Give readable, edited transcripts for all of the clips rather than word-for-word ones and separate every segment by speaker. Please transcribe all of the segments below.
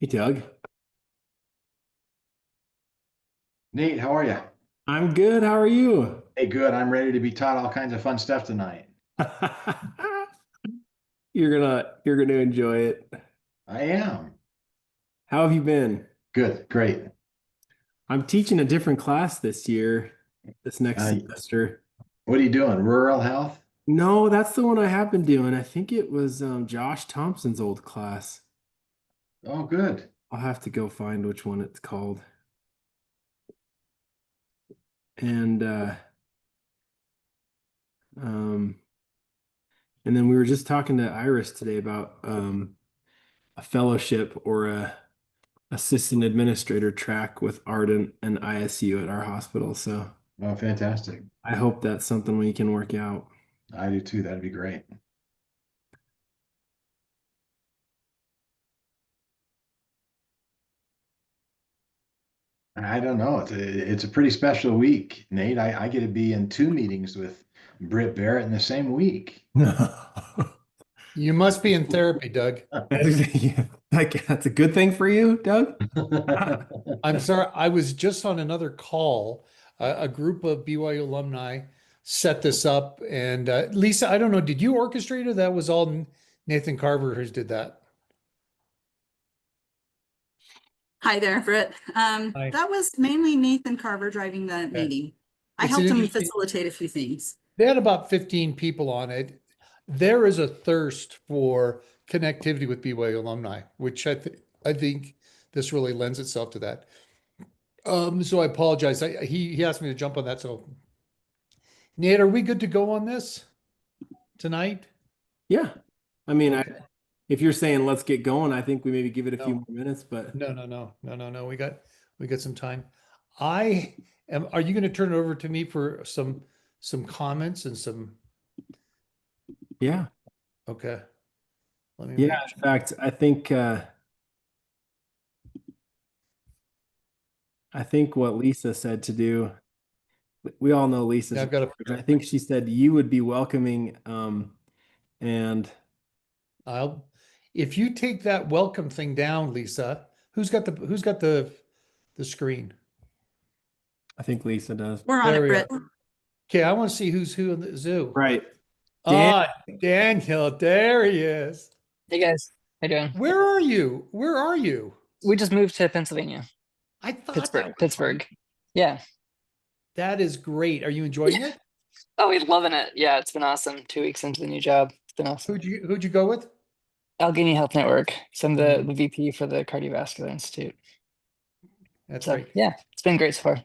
Speaker 1: Hey Doug,
Speaker 2: Nate, how are you?
Speaker 1: I'm good. How are you?
Speaker 2: Hey, good. I'm ready to be taught all kinds of fun stuff tonight.
Speaker 1: You're gonna enjoy it.
Speaker 2: I am.
Speaker 1: How have you been?
Speaker 2: Good, great.
Speaker 1: I'm teaching a different class this year, this next
Speaker 2: Uh,
Speaker 1: semester.
Speaker 2: what are you doing? Rural health?
Speaker 1: No, that's the one I have been doing. I think it was Josh Thompson's old class.
Speaker 2: Oh, good.
Speaker 1: I'll have to go find which one it's called. And um and then we were just talking to Iris today about a fellowship or a assistant administrator track with Ardent and ISU at our hospital. So
Speaker 2: Oh, fantastic.
Speaker 1: I hope that's something we can work out.
Speaker 2: I do too. That'd be great. I don't know. It's a pretty special week, Nate. I get to be in two meetings with Britt Barrett in the same week.
Speaker 3: You must be in therapy, Doug.
Speaker 1: Yeah, like, that's a good thing for you, Doug?
Speaker 3: I'm sorry, I was just on another call. A group of BYU alumni set this up, and Lisa, I don't know, did you orchestrate it? That was all Nathan Carver who did that.
Speaker 4: Hi there, Britt.
Speaker 3: Hi.
Speaker 4: That was mainly Nathan Carver driving the
Speaker 3: Okay.
Speaker 4: meeting. I
Speaker 3: It's an
Speaker 4: helped him
Speaker 3: interesting.
Speaker 4: facilitate a few things.
Speaker 3: They had about 15 people on it. There is a thirst for connectivity with BYU alumni, which I think this really lends itself to that. So I apologize. He asked me to jump on that. So Nate, are we good to go on this tonight?
Speaker 1: Yeah. I mean,
Speaker 3: Okay.
Speaker 1: if you're saying let's get going, I think we maybe give it a few
Speaker 3: No,
Speaker 1: more minutes, but
Speaker 3: no. We got some time. I am. Are you going to turn it over to me for some comments and some?
Speaker 1: yeah.
Speaker 3: Okay. Let me
Speaker 1: Yeah.
Speaker 3: make
Speaker 1: In
Speaker 3: sure.
Speaker 1: fact, I think what Lisa said to do, we all know
Speaker 3: Yeah,
Speaker 1: Lisa's
Speaker 3: I've got to.
Speaker 1: language. I think she said you would be welcoming, and
Speaker 3: I'll. If you take that welcome thing down, Lisa, who's got the screen?
Speaker 1: I think Lisa does.
Speaker 4: We're on
Speaker 3: There
Speaker 4: it,
Speaker 3: we are.
Speaker 4: Britt.
Speaker 3: Okay, I want to see who's who in the zoo.
Speaker 1: Right. Dan,
Speaker 3: Ah, Daniel, there he is.
Speaker 5: Hey guys, how you doing?
Speaker 3: Where are you? Where are you?
Speaker 5: We just moved to Pennsylvania,
Speaker 3: I thought that
Speaker 5: Pittsburgh,
Speaker 3: was right.
Speaker 5: Pittsburgh. Yeah.
Speaker 3: That is great. Are you enjoying it?
Speaker 5: Oh, we're loving it. Yeah, it's been awesome. 2 weeks into the new job. It's been awesome.
Speaker 3: Who'd you go with?
Speaker 5: Allegheny Health Network. So I'm the,
Speaker 3: Mm,
Speaker 5: the VP for the Cardiovascular Institute.
Speaker 3: that's
Speaker 5: So
Speaker 3: great.
Speaker 5: yeah, it's been great so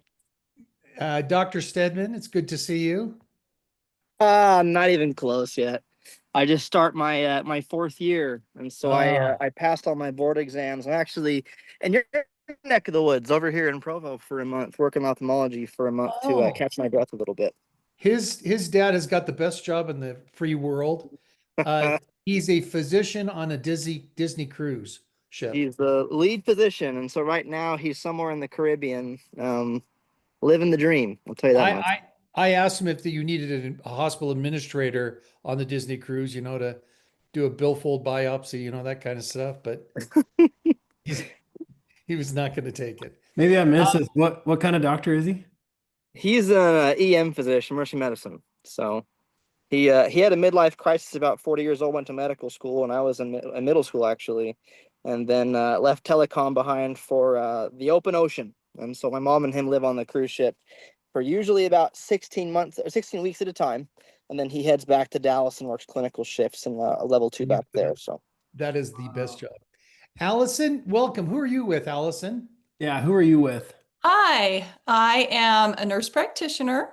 Speaker 5: far.
Speaker 3: Dr. Stedman, it's good to see you.
Speaker 6: Not even close yet. I just start my fourth year, and so
Speaker 3: Ah,
Speaker 6: I passed all my board exams. I'm actually in your neck of the woods over here in Provo for a month, working ophthalmology for a month to
Speaker 3: oh,
Speaker 6: catch my breath a little bit.
Speaker 3: his dad has got the best job in the free world. Uh, he's a physician on a Disney cruise ship.
Speaker 6: He's the lead physician, and so right now he's somewhere in the Caribbean, living the dream. I'll tell you that
Speaker 3: I
Speaker 6: much.
Speaker 3: I I asked him if you needed a hospital administrator on the Disney cruise, to do a billfold biopsy, that kind of stuff, but he's he was not going to take it.
Speaker 1: maybe I missed
Speaker 3: Uh,
Speaker 1: this. What kind of doctor is he?
Speaker 6: He's an EM physician, emergency medicine. So he had a midlife crisis about 40 years old, went to medical school, and I was in middle school actually, and then left telecom behind for the open ocean. And so my mom and him live on the cruise ship for usually about 16 months or 16 weeks at a time. And then he heads back to Dallas and works clinical shifts in a level two back there. So
Speaker 3: that is the best job. Allison, welcome. Who are you with, Allison?
Speaker 1: Yeah, who are you with?
Speaker 7: Hi, I am a nurse practitioner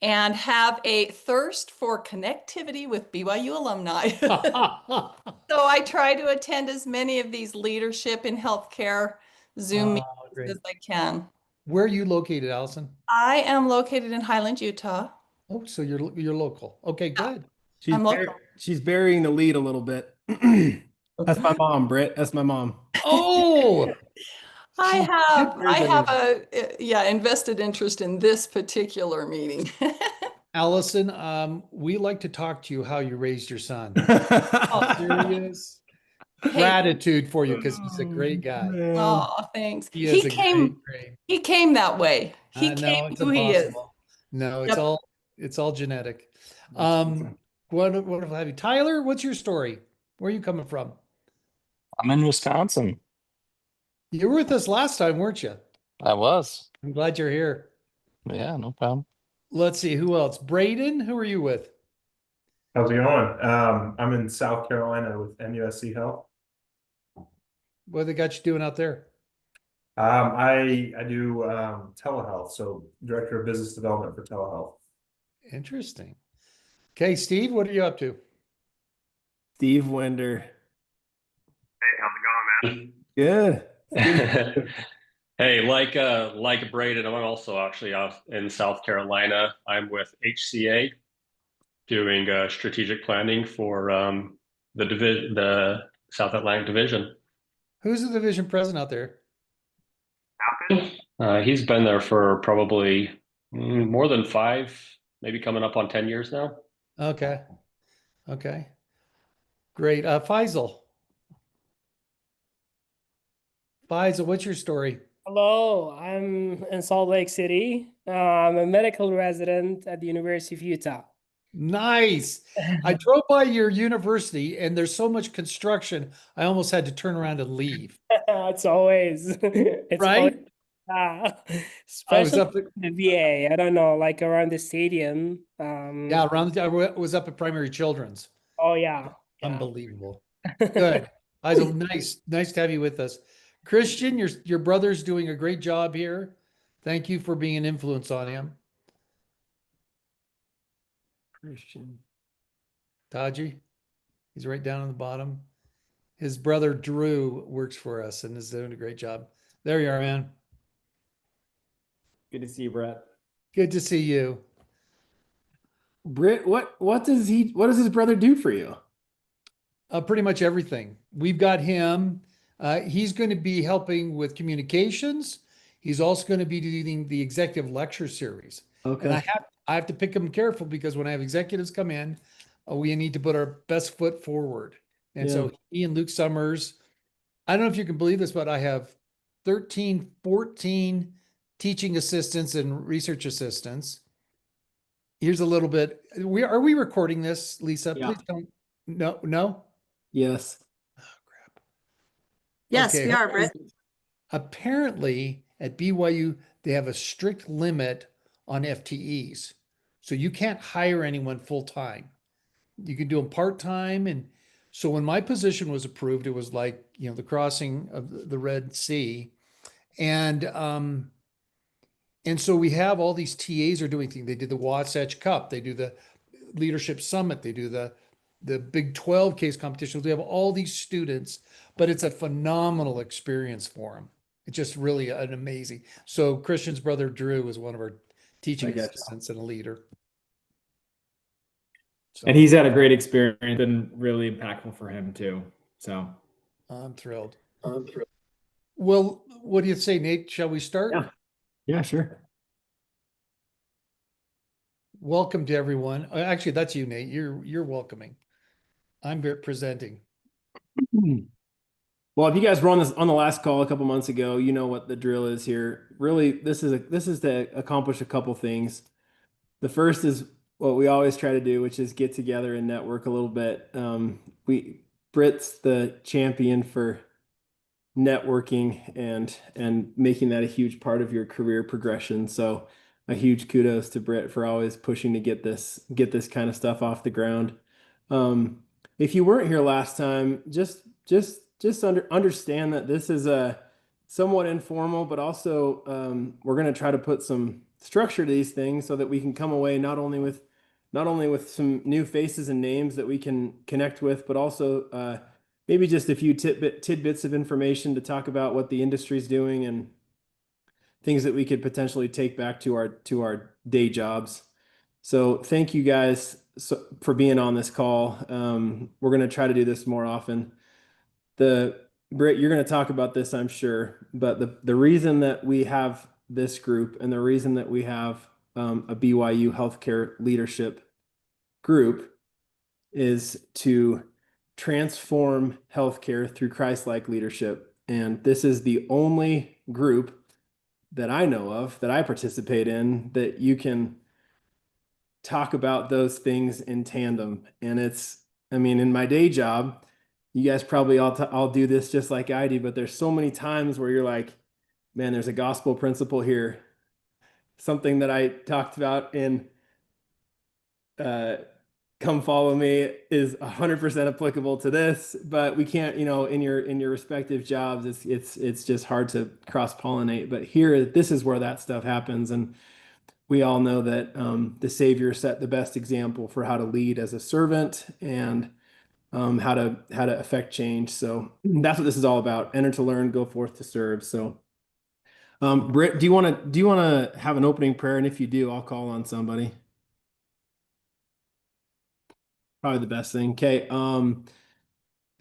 Speaker 7: and have a thirst for connectivity with BYU alumni. So I try to attend as many of these leadership in healthcare Zoom
Speaker 3: Oh,
Speaker 7: meetings
Speaker 3: great.
Speaker 7: as I can.
Speaker 3: Where are you located, Allison?
Speaker 7: I am located in Highland, Utah.
Speaker 3: Oh, so you're local. Okay,
Speaker 7: Yeah,
Speaker 3: good.
Speaker 1: She's
Speaker 7: I'm local.
Speaker 1: she's burying the lead a little bit. That's my mom, Britt. That's my mom.
Speaker 3: Oh,
Speaker 7: I
Speaker 3: she did
Speaker 7: have
Speaker 3: bury
Speaker 7: I
Speaker 3: the
Speaker 7: have
Speaker 3: lead.
Speaker 7: a invested interest in this particular meeting.
Speaker 3: Allison, we like to talk to you how you raised your son.
Speaker 7: Oh,
Speaker 3: Serious. gratitude for you because he's a great guy.
Speaker 7: Oh, thanks.
Speaker 3: He is a great.
Speaker 7: He came that way. He
Speaker 3: No,
Speaker 7: came
Speaker 3: it's
Speaker 7: who he is.
Speaker 3: impossible. No,
Speaker 7: Yep.
Speaker 3: it's all genetic. What have you? Tyler, what's your story? Where are you coming from?
Speaker 5: I'm in Wisconsin.
Speaker 3: You were with us last time, weren't you?
Speaker 5: I was.
Speaker 3: I'm glad you're here.
Speaker 5: Yeah, no problem.
Speaker 3: Let's see, who else? Braden, who are you with?
Speaker 8: How's it going? I'm in South Carolina with MUSC Health.
Speaker 3: What they got you doing out there?
Speaker 8: I do telehealth, so director of business development for telehealth.
Speaker 3: Interesting. Okay, Steve, what are you up to?
Speaker 1: Steve Winder.
Speaker 9: Hey, how's it going,
Speaker 1: Good.
Speaker 9: man? Hey, like Braden, I'm also actually out in South Carolina. I'm with HCA doing strategic planning for the South Atlantic Division.
Speaker 3: Who's the division president out there?
Speaker 9: He's been there for probably more than 5, maybe coming up on 10 years now.
Speaker 3: Okay. Great. Faisal, what's your story?
Speaker 10: Hello, I'm in Salt Lake City. I'm a medical resident at the University of Utah.
Speaker 3: Nice. I drove by your university and there's so much construction, I almost had to turn around and leave.
Speaker 10: It's always,
Speaker 3: Right?
Speaker 10: Always,
Speaker 3: I was
Speaker 10: especially
Speaker 3: up at,
Speaker 10: the VA. I don't know, like around the stadium.
Speaker 3: yeah, I was up at Primary Children's.
Speaker 10: Oh yeah.
Speaker 3: Unbelievable. Good. Faisal, nice to have you with us. Christian, your brother's doing a great job here. Thank you for being an influence on him.
Speaker 1: Christian.
Speaker 3: Taji, he's right down on the bottom. His brother Drew works for us and is doing a great job. There you are, man.
Speaker 1: Good to see you, Brett.
Speaker 3: Good to see you.
Speaker 1: Britt, what does his brother do for you?
Speaker 3: Pretty much everything. We've got him. He's going to be helping with communications. He's also going to be doing the executive lecture series.
Speaker 1: Okay.
Speaker 3: And I have to pick him careful because when I have executives come in, we need to put our best foot forward. And so he and Luke Summers, I don't know if you can believe this, but I have 13, 14 teaching assistants and research assistants. Here's a little bit. Are we recording this, Lisa?
Speaker 1: Yeah.
Speaker 3: Please don't. No.
Speaker 1: Yes.
Speaker 3: Oh, crap.
Speaker 4: Yes,
Speaker 3: Okay.
Speaker 4: we are, Britt.
Speaker 3: Apparently at BYU, they have a strict limit on FTEs. So you can't hire anyone full time. You can do them part time. And so when my position was approved, it was like, the crossing of the Red Sea. And so we have all these TAs are doing things. They did the Wasatch Cup, they do the Leadership Summit, they do the Big 12 case competitions. We have all these students, but it's a phenomenal experience for them. It's just really an amazing. So Christian's brother Drew is one of our teaching assistants and a leader. So,
Speaker 11: and he's had a great experience, been really impactful for him too. So
Speaker 3: I'm thrilled. Well, what do you say, Nate? Shall we start?
Speaker 1: Yeah, sure.
Speaker 3: Welcome to everyone. Actually, that's you, Nate. You're welcoming. I'm presenting.
Speaker 1: Well, if you guys were on the last call a couple months ago, you know what the drill is here. Really, this is to accomplish a couple things. The first is what we always try to do, which is get together and network a little bit. Britt's the champion for networking and making that a huge part of your career progression. So a huge kudos to Britt for always pushing to get this kind of stuff off the ground. If you weren't here last time, just understand that this is a somewhat informal, but also we're going to try to put some structure to these things so that we can come away not only with some new faces and names that we can connect with, but also maybe just a few tidbits of information to talk about what the industry is doing and things that we could potentially take back to our day jobs. So thank you guys for being on this call. We're going to try to do this more often. Britt, you're going to talk about this, I'm sure, but the reason that we have this group and the reason that we have a BYU healthcare leadership group is to transform healthcare through Christ-like leadership. And this is the only group that I know of that I participate in that you can talk about those things in tandem. And I mean, in my day job, you guys probably all do this just like I do, but there's so many times where you're like, man, there's a gospel principle here. Something that I talked about in Come Follow Me is 100% applicable to this, but we can't, in your respective jobs, it's just hard to cross-pollinate. But here, this is where that stuff happens. And we all know that the Savior set the best example for how to lead as a servant and how to affect change. So that's what this is all about. Enter to learn, go forth to serve. So, Britt, do you want to have an opening prayer? And if you do, I'll call on somebody. Probably the best thing. Okay.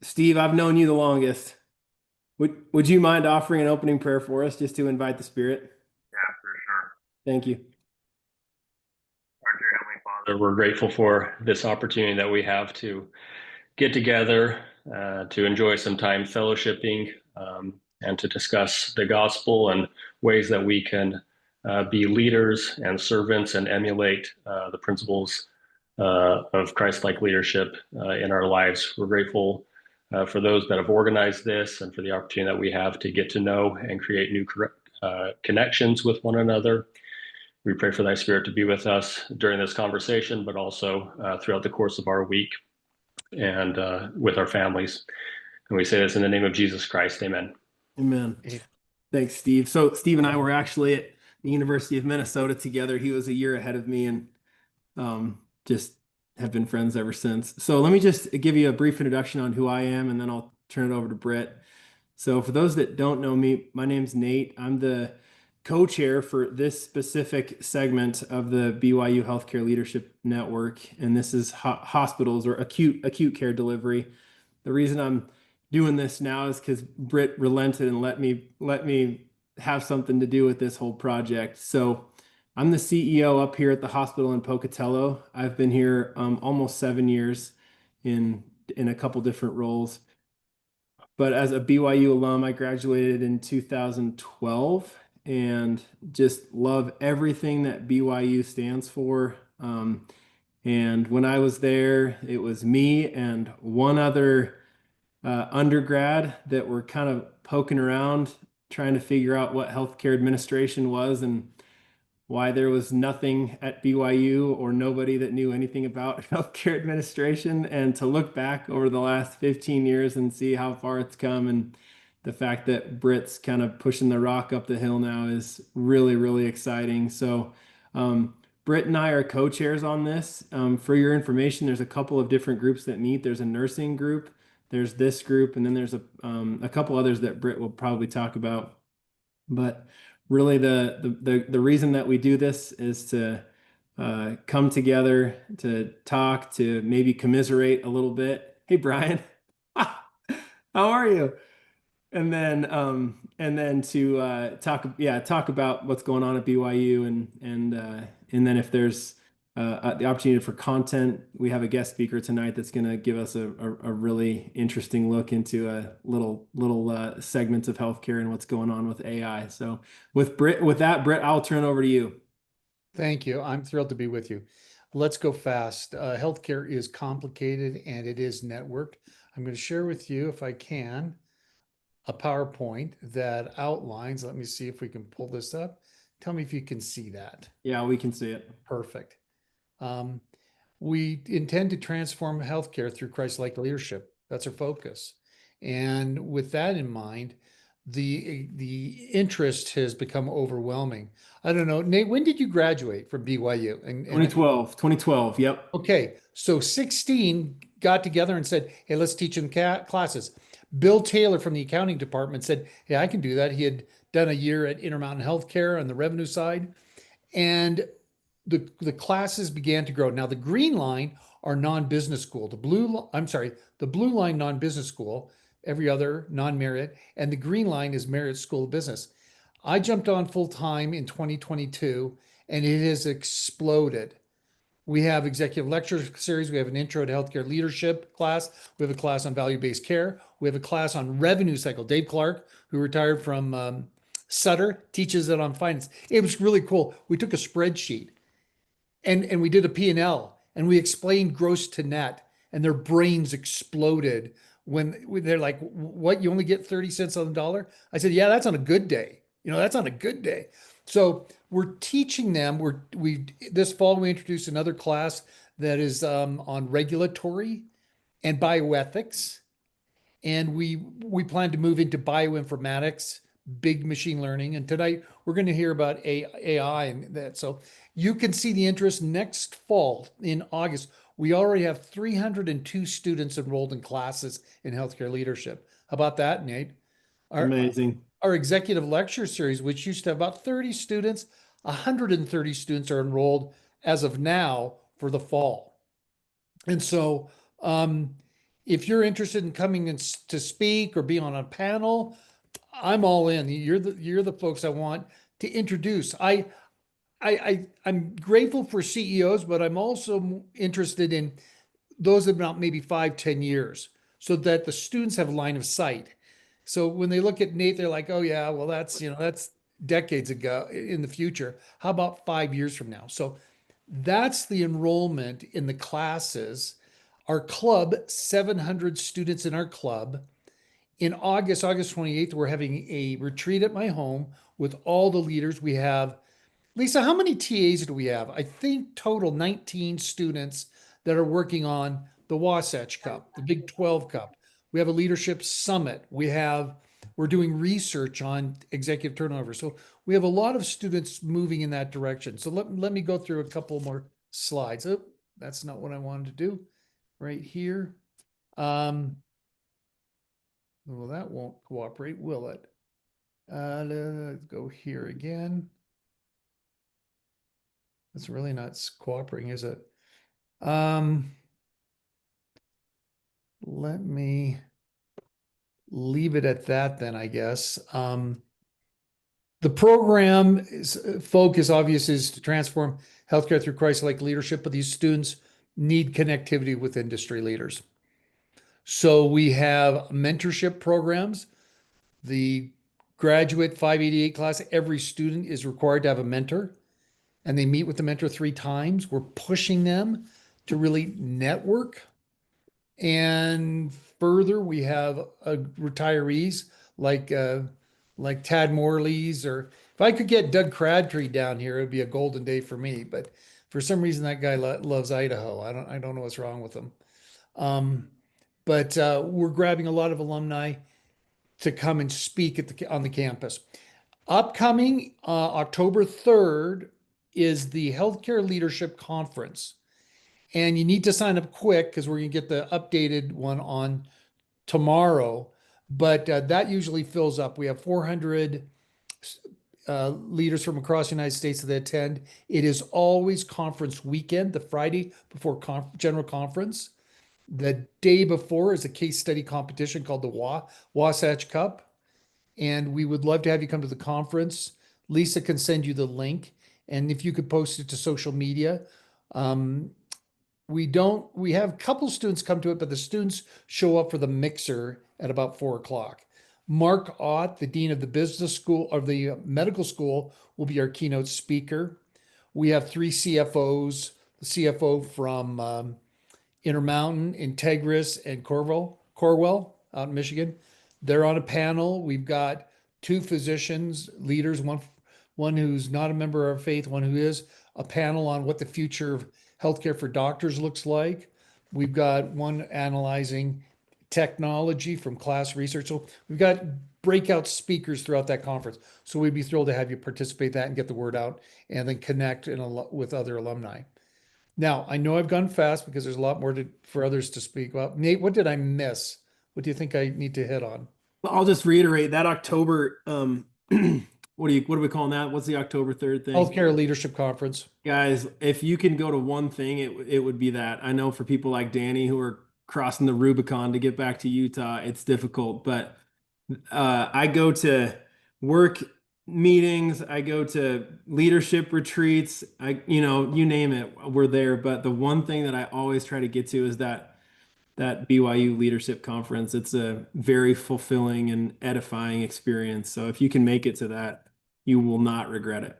Speaker 1: Steve, I've known you the longest. Would you mind offering an opening prayer for us just to invite the Spirit?
Speaker 9: Yeah, for sure.
Speaker 1: Thank you.
Speaker 9: Our dear Heavenly Father, we're grateful for this opportunity that we have to get together, to enjoy some time fellowshipping, and to discuss the gospel and ways that we can be leaders and servants and emulate the principles of Christ-like leadership in our lives. We're grateful for those that have organized this and for the opportunity that we have to get to know and create new connections with one another. We pray for thy Spirit to be with us during this conversation, but also throughout the course of our week and with our families. And we say this in the name of Jesus Christ. Amen.
Speaker 1: Amen. Thanks, Steve. So Steve and I were actually at the University of Minnesota together. He was a year ahead of me and just have been friends ever since. So let me just give you a brief introduction on who I am, and then I'll turn it over to Britt. So for those that don't know me, my name's Nate. I'm the co-chair for this specific segment of the BYU Healthcare Leadership Network, and this is hospitals or acute care delivery. The reason I'm doing this now is because Britt relented and let me have something to do with this whole project. So I'm the CEO up here at the hospital in Pocatello. I've been here almost 7 years in a couple different roles. But as a BYU alum, I graduated in 2012 and just love everything that BYU stands for. And when I was there, it was me and one other undergrad that were kind of poking around trying to figure out what healthcare administration was and why there was nothing at BYU or nobody that knew anything about healthcare administration. And to look back over the last 15 years and see how far it's come, and the fact that Britt's kind of pushing the rock up the hill now is really, really exciting. So Britt and I are co-chairs on this. For your information, there's a couple of different groups that meet. There's a nursing group, there's this group, and then there's a couple others that Britt will probably talk about. But really, the reason that we do this is to come together, to talk, to maybe commiserate a little bit. Hey, Brian, how are you? And then to talk about what's going on at BYU, and then if there's the opportunity for content, we have a guest speaker tonight that's going to give us a really interesting look into a little segments of healthcare and what's going on with AI. So with that, Britt, I'll turn it over to you.
Speaker 3: Thank you. I'm thrilled to be with you. Let's go fast. Healthcare is complicated and it is networked. I'm going to share with you, if I can, a PowerPoint that outlines, let me see if we can pull this up. Tell me if you can see that.
Speaker 1: Yeah, we can see it.
Speaker 3: Perfect. We intend to transform healthcare through Christ-like leadership. That's our focus. And with that in mind, the interest has become overwhelming. I don't know, Nate, when did you graduate from BYU? And
Speaker 1: 2012. Yep.
Speaker 3: Okay. So 16 got together and said, hey, let's teach them classes. Bill Taylor from the accounting department said, hey, I can do that. He had done a year at Intermountain Healthcare on the revenue side. And the classes began to grow. Now the green line are non-business school. The blue line non-business school, every other non-merit, and the green line is Merit School of Business. I jumped on full time in 2022 and it has exploded. We have executive lecture series. We have an intro to healthcare leadership class. We have a class on value-based care. We have a class on revenue cycle. Dave Clark, who retired from Sutter, teaches it on finance. It was really cool. We took a spreadsheet and we did a P&L and we explained gross to net, and their brains exploded when they're like, what, you only get 30 cents on the dollar? I said, yeah, that's on a good day. That's on a good day. So we're teaching them. We this fall we introduced another class that is on regulatory and bioethics, and we plan to move into bioinformatics, big machine learning. And tonight we're going to hear about AI and that. So you can see the interest next fall in August. We already have 302 students enrolled in classes in healthcare leadership. How about that, Nate?
Speaker 1: Amazing.
Speaker 3: Our executive lecture series, which used to have about 30 students, 130 students are enrolled as of now for the fall. And so if you're interested in coming in to speak or be on a panel, I'm all in. You're the folks I want to introduce. I'm grateful for CEOs, but I'm also interested in those about maybe 5-10 years, so that the students have line of sight. So when they look at Nate, they're like, oh yeah, well that's decades ago in the future. How about 5 years from now? So that's the enrollment in the classes. Our club, 700 students in our club. In August 28th, we're having a retreat at my home with all the leaders. We have, Lisa, how many TAs do we have? I think total 19 students that are working on the Wasatch Cup, the Big 12 Cup. We have a leadership summit. We're doing research on executive turnover. So we have a lot of students moving in that direction. So let me go through a couple more slides. Oh, that's not what I wanted to do right here. Well, that won't cooperate, will it? Let's go here again. It's really not cooperating, is it? Let me leave it at that then, I guess. The program focus obviously is to transform healthcare through Christ-like leadership, but these students need connectivity with industry leaders. So we have mentorship programs. The graduate 588 class, every student is required to have a mentor, and they meet with the mentor 3 times. We're pushing them to really network. And further, we have retirees like Tad Morley's, or if I could get Doug Crabtree down here, it would be a golden day for me. But for some reason, that guy loves Idaho. I don't know what's wrong with him. But we're grabbing a lot of alumni to come and speak on the campus. Upcoming October 3rd is the Healthcare Leadership Conference. And you need to sign up quick because we're going to get the updated one on tomorrow. But that usually fills up. We have 400 leaders from across the United States that attend. It is always conference weekend, the Friday before general conference. The day before is a case study competition called the Wasatch Cup. And we would love to have you come to the conference. Lisa can send you the link. And if you could post it to social media. We have a couple students come to it, but the students show up for the mixer at about 4 o'clock. Mark Ott, the dean of the business school or the medical school, will be our keynote speaker. We have 3 CFOs, the CFO from Intermountain, Integris, and Corwell out in Michigan. They're on a panel. We've got 2 physicians, leaders, one who's not a member of our faith, one who is, a panel on what the future of healthcare for doctors looks like. We've got one analyzing technology from class research. So we've got breakout speakers throughout that conference. So we'd be thrilled to have you participate in that and get the word out and then connect with other alumni. Now, I know I've gone fast because there's a lot more for others to speak about. Nate, what did I miss? What do you think I need to hit on?
Speaker 1: Well, I'll just reiterate that October, what are we calling that? What's the October 3rd thing?
Speaker 3: Healthcare Leadership Conference.
Speaker 1: Guys, if you can go to one thing, it would be that. I know for people like Danny who are crossing the Rubicon to get back to Utah, it's difficult. But I go to work meetings, I go to leadership retreats, you name it, we're there. But the one thing that I always try to get to is that BYU leadership conference. It's a very fulfilling and edifying experience. So if you can make it to that, you will not regret it.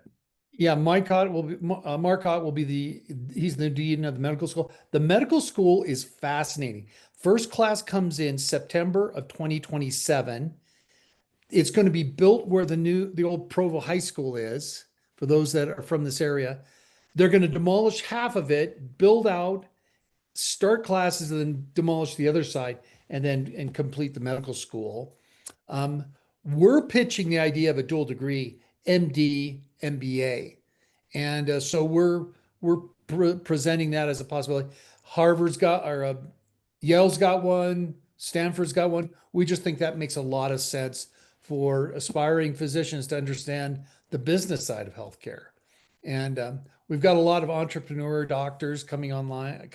Speaker 3: Yeah, Marcotte will be he's the dean of the medical school. The medical school is fascinating. First class comes in September of 2027. It's going to be built where the old Provo High School is, for those that are from this area. They're going to demolish half of it, build out, start classes, and then demolish the other side, and complete the medical school. We're pitching the idea of a dual degree, MD, MBA. And so we're presenting that as a possibility. Harvard's got, or Yale's got one, Stanford's got one. We just think that makes a lot of sense for aspiring physicians to understand the business side of healthcare. And we've got a lot of entrepreneur doctors coming online,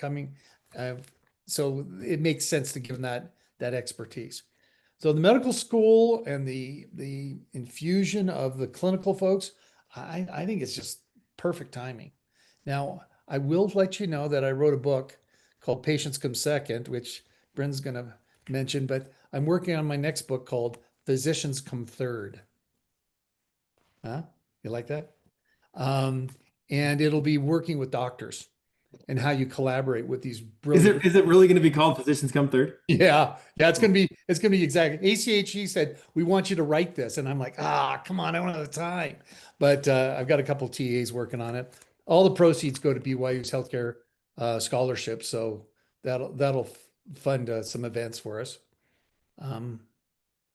Speaker 3: so it makes sense to give them that expertise. So the medical school and the infusion of the clinical folks, I think it's just perfect timing. Now, I will let you know that I wrote a book called Patients Come Second, which Bren's going to mention, but I'm working on my next book called Physicians Come Third. Huh? You like that? And it'll be working with doctors and how you collaborate with these brilliant.
Speaker 1: Is it really going to be called Physicians Come Third?
Speaker 3: Yeah, it's gonna be exactly. ACHE said we want you to write this, and I'm like, come on, I don't have the time. But I've got a couple TAs working on it. All the proceeds go to BYU's healthcare scholarship, so that'll fund some events for us.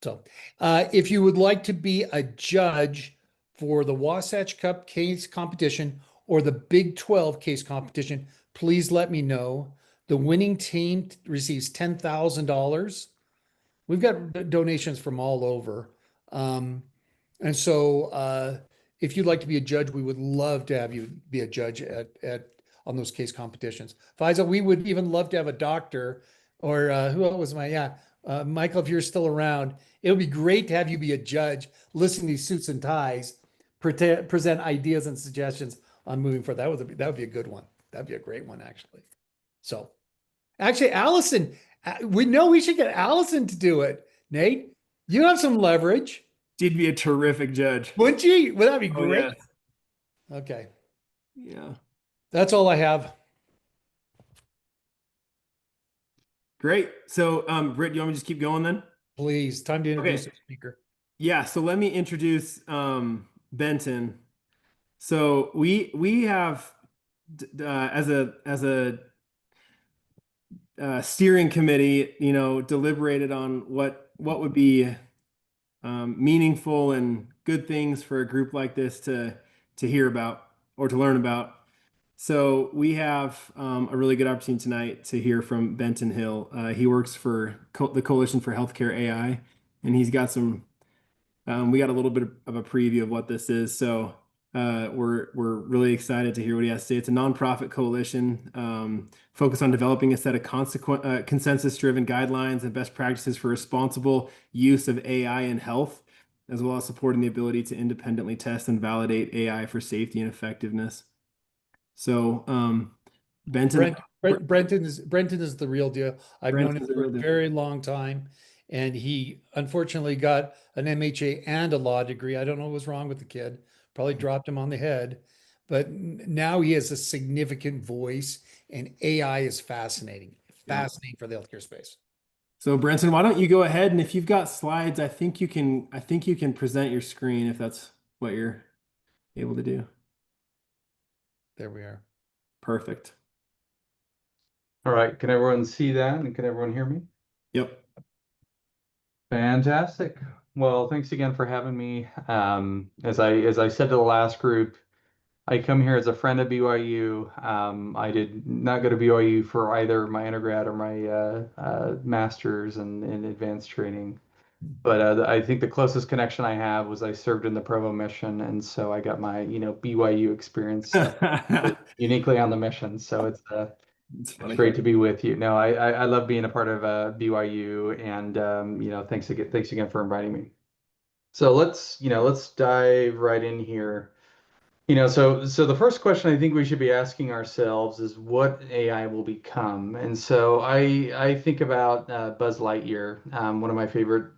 Speaker 3: So if you would like to be a judge for the Wasatch Cup case competition or the Big 12 case competition, please let me know. The winning team receives $10,000. We've got donations from all over. And so if you'd like to be a judge, we would love to have you be a judge on those case competitions. Faisal, we would even love to have a doctor, or who else was Michael, if you're still around, it would be great to have you be a judge, listen to these suits and ties, present ideas and suggestions on moving forward. That would be a good one. That'd be a great one, actually. So actually, Allison, we should get Allison to do it. Nate, you have some leverage.
Speaker 1: She'd be a terrific judge.
Speaker 3: Wouldn't she? Would that be
Speaker 1: Oh,
Speaker 3: great?
Speaker 1: yeah.
Speaker 3: Okay.
Speaker 1: Yeah.
Speaker 3: That's all I have.
Speaker 1: Great. So, Britt, you want me to just keep going then?
Speaker 3: Please, time to introduce the speaker.
Speaker 1: Yeah. So let me introduce Benton. So we have as a steering committee, deliberated on what would be meaningful and good things for a group like this to hear about or to learn about. So we have a really good opportunity tonight to hear from Brenton Hill. He works for the Coalition for Healthcare AI, and he's got we got a little bit of a preview of what this is. So we're really excited to hear what he has to say. It's a nonprofit coalition focused on developing a set of consensus-driven guidelines and best practices for responsible use of AI in health, as well as supporting the ability to independently test and validate AI for safety and effectiveness. So Brenton
Speaker 3: is the real deal. I've known him for a very long time, and he unfortunately got an MHA and a law degree. I don't know what was wrong with the kid. Probably dropped him on the head, but now he has a significant voice, and AI is fascinating for the healthcare space.
Speaker 1: So Brenton, why don't you go ahead, and if you've got slides, I think you can present your screen if that's what you're able to do.
Speaker 3: There we are.
Speaker 1: Perfect.
Speaker 12: All right. Can everyone see that? And can everyone hear me?
Speaker 1: Yep.
Speaker 12: Fantastic. Well, thanks again for having me. As I said to the last group, I come here as a friend of BYU. I did not go to BYU for either my undergrad or my master's in advanced training. But I think the closest connection I have was I served in the Provo mission, and so I got my BYU experience uniquely on the mission. So it's great to be with you. No, I love being a part of BYU, and thanks again for inviting me. So let's dive right in here. So the first question I think we should be asking ourselves is what AI will become. And so I think about Buzz Lightyear. One of my favorite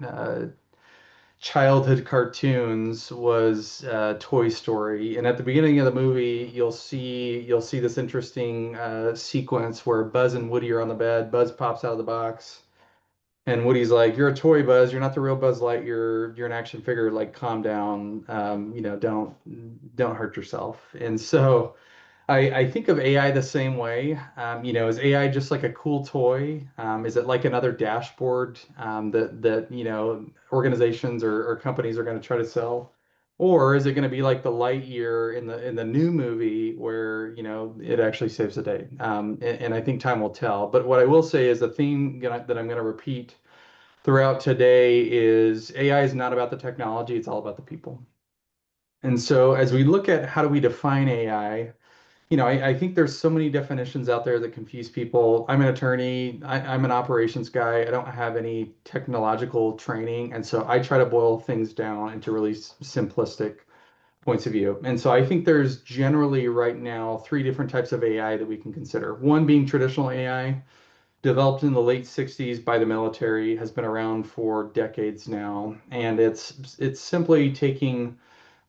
Speaker 12: childhood cartoons was Toy Story. And at the beginning of the movie, you'll see this interesting sequence where Buzz and Woody are on the bed. Buzz pops out of the box. And Woody's like, "You're a toy, Buzz. You're not the real Buzz Lightyear. You're an action figure. Like, calm down. Don't hurt yourself." And so I think of AI the same way. Is AI just like a cool toy? Is it like another dashboard that organizations or companies are going to try to sell? Or is it going to be like the Lightyear in the new movie where it actually saves the day? And I think time will tell. But what I will say is the theme that I'm going to repeat throughout today is AI is not about the technology, it's all about the people. And so as we look at how do we define AI, I think there's so many definitions out there that confuse people. I'm an attorney, I'm an operations guy, I don't have any technological training, and so I try to boil things down into really simplistic points of view. And so I think there's generally right now three different types of AI that we can consider. One being traditional AI, developed in the late 60s by the military, has been around for decades now, and it's simply taking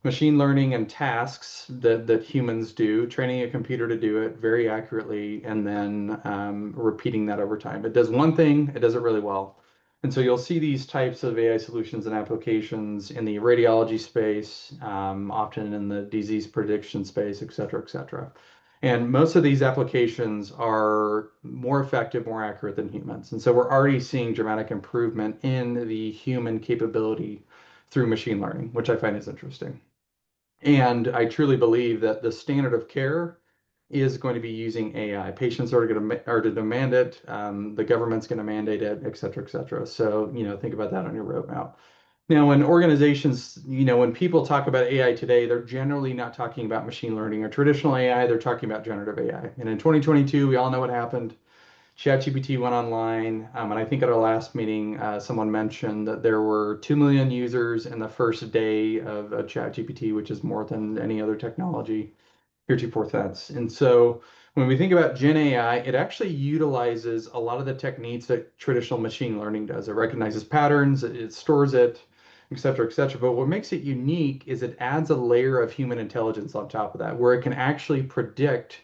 Speaker 12: machine learning and tasks that humans do, training a computer to do it very accurately, and then repeating that over time. It does one thing, it does it really well. And so you'll see these types of AI solutions and applications in the radiology space, often in the disease prediction space, et cetera, et cetera. And most of these applications are more effective, more accurate than humans. And so we're already seeing dramatic improvement in the human capability through machine learning, which I find is interesting. And I truly believe that the standard of care is going to be using AI. Patients are to demand it. The government's going to mandate it, et cetera, et cetera. So, think about that on your roadmap. Now, when organizations, when people talk about AI today, they're generally not talking about machine learning or traditional AI, they're talking about generative AI. And in 2022, we all know what happened. ChatGPT went online, and I think at our last meeting, someone mentioned that there were 2 million users in the first day of ChatGPT, which is more than any other technology heretofore since. And so when we think about Gen AI, it actually utilizes a lot of the techniques that traditional machine learning does. It recognizes patterns, it stores it, et cetera, et cetera. But what makes it unique is it adds a layer of human intelligence on top of that, where it can actually predict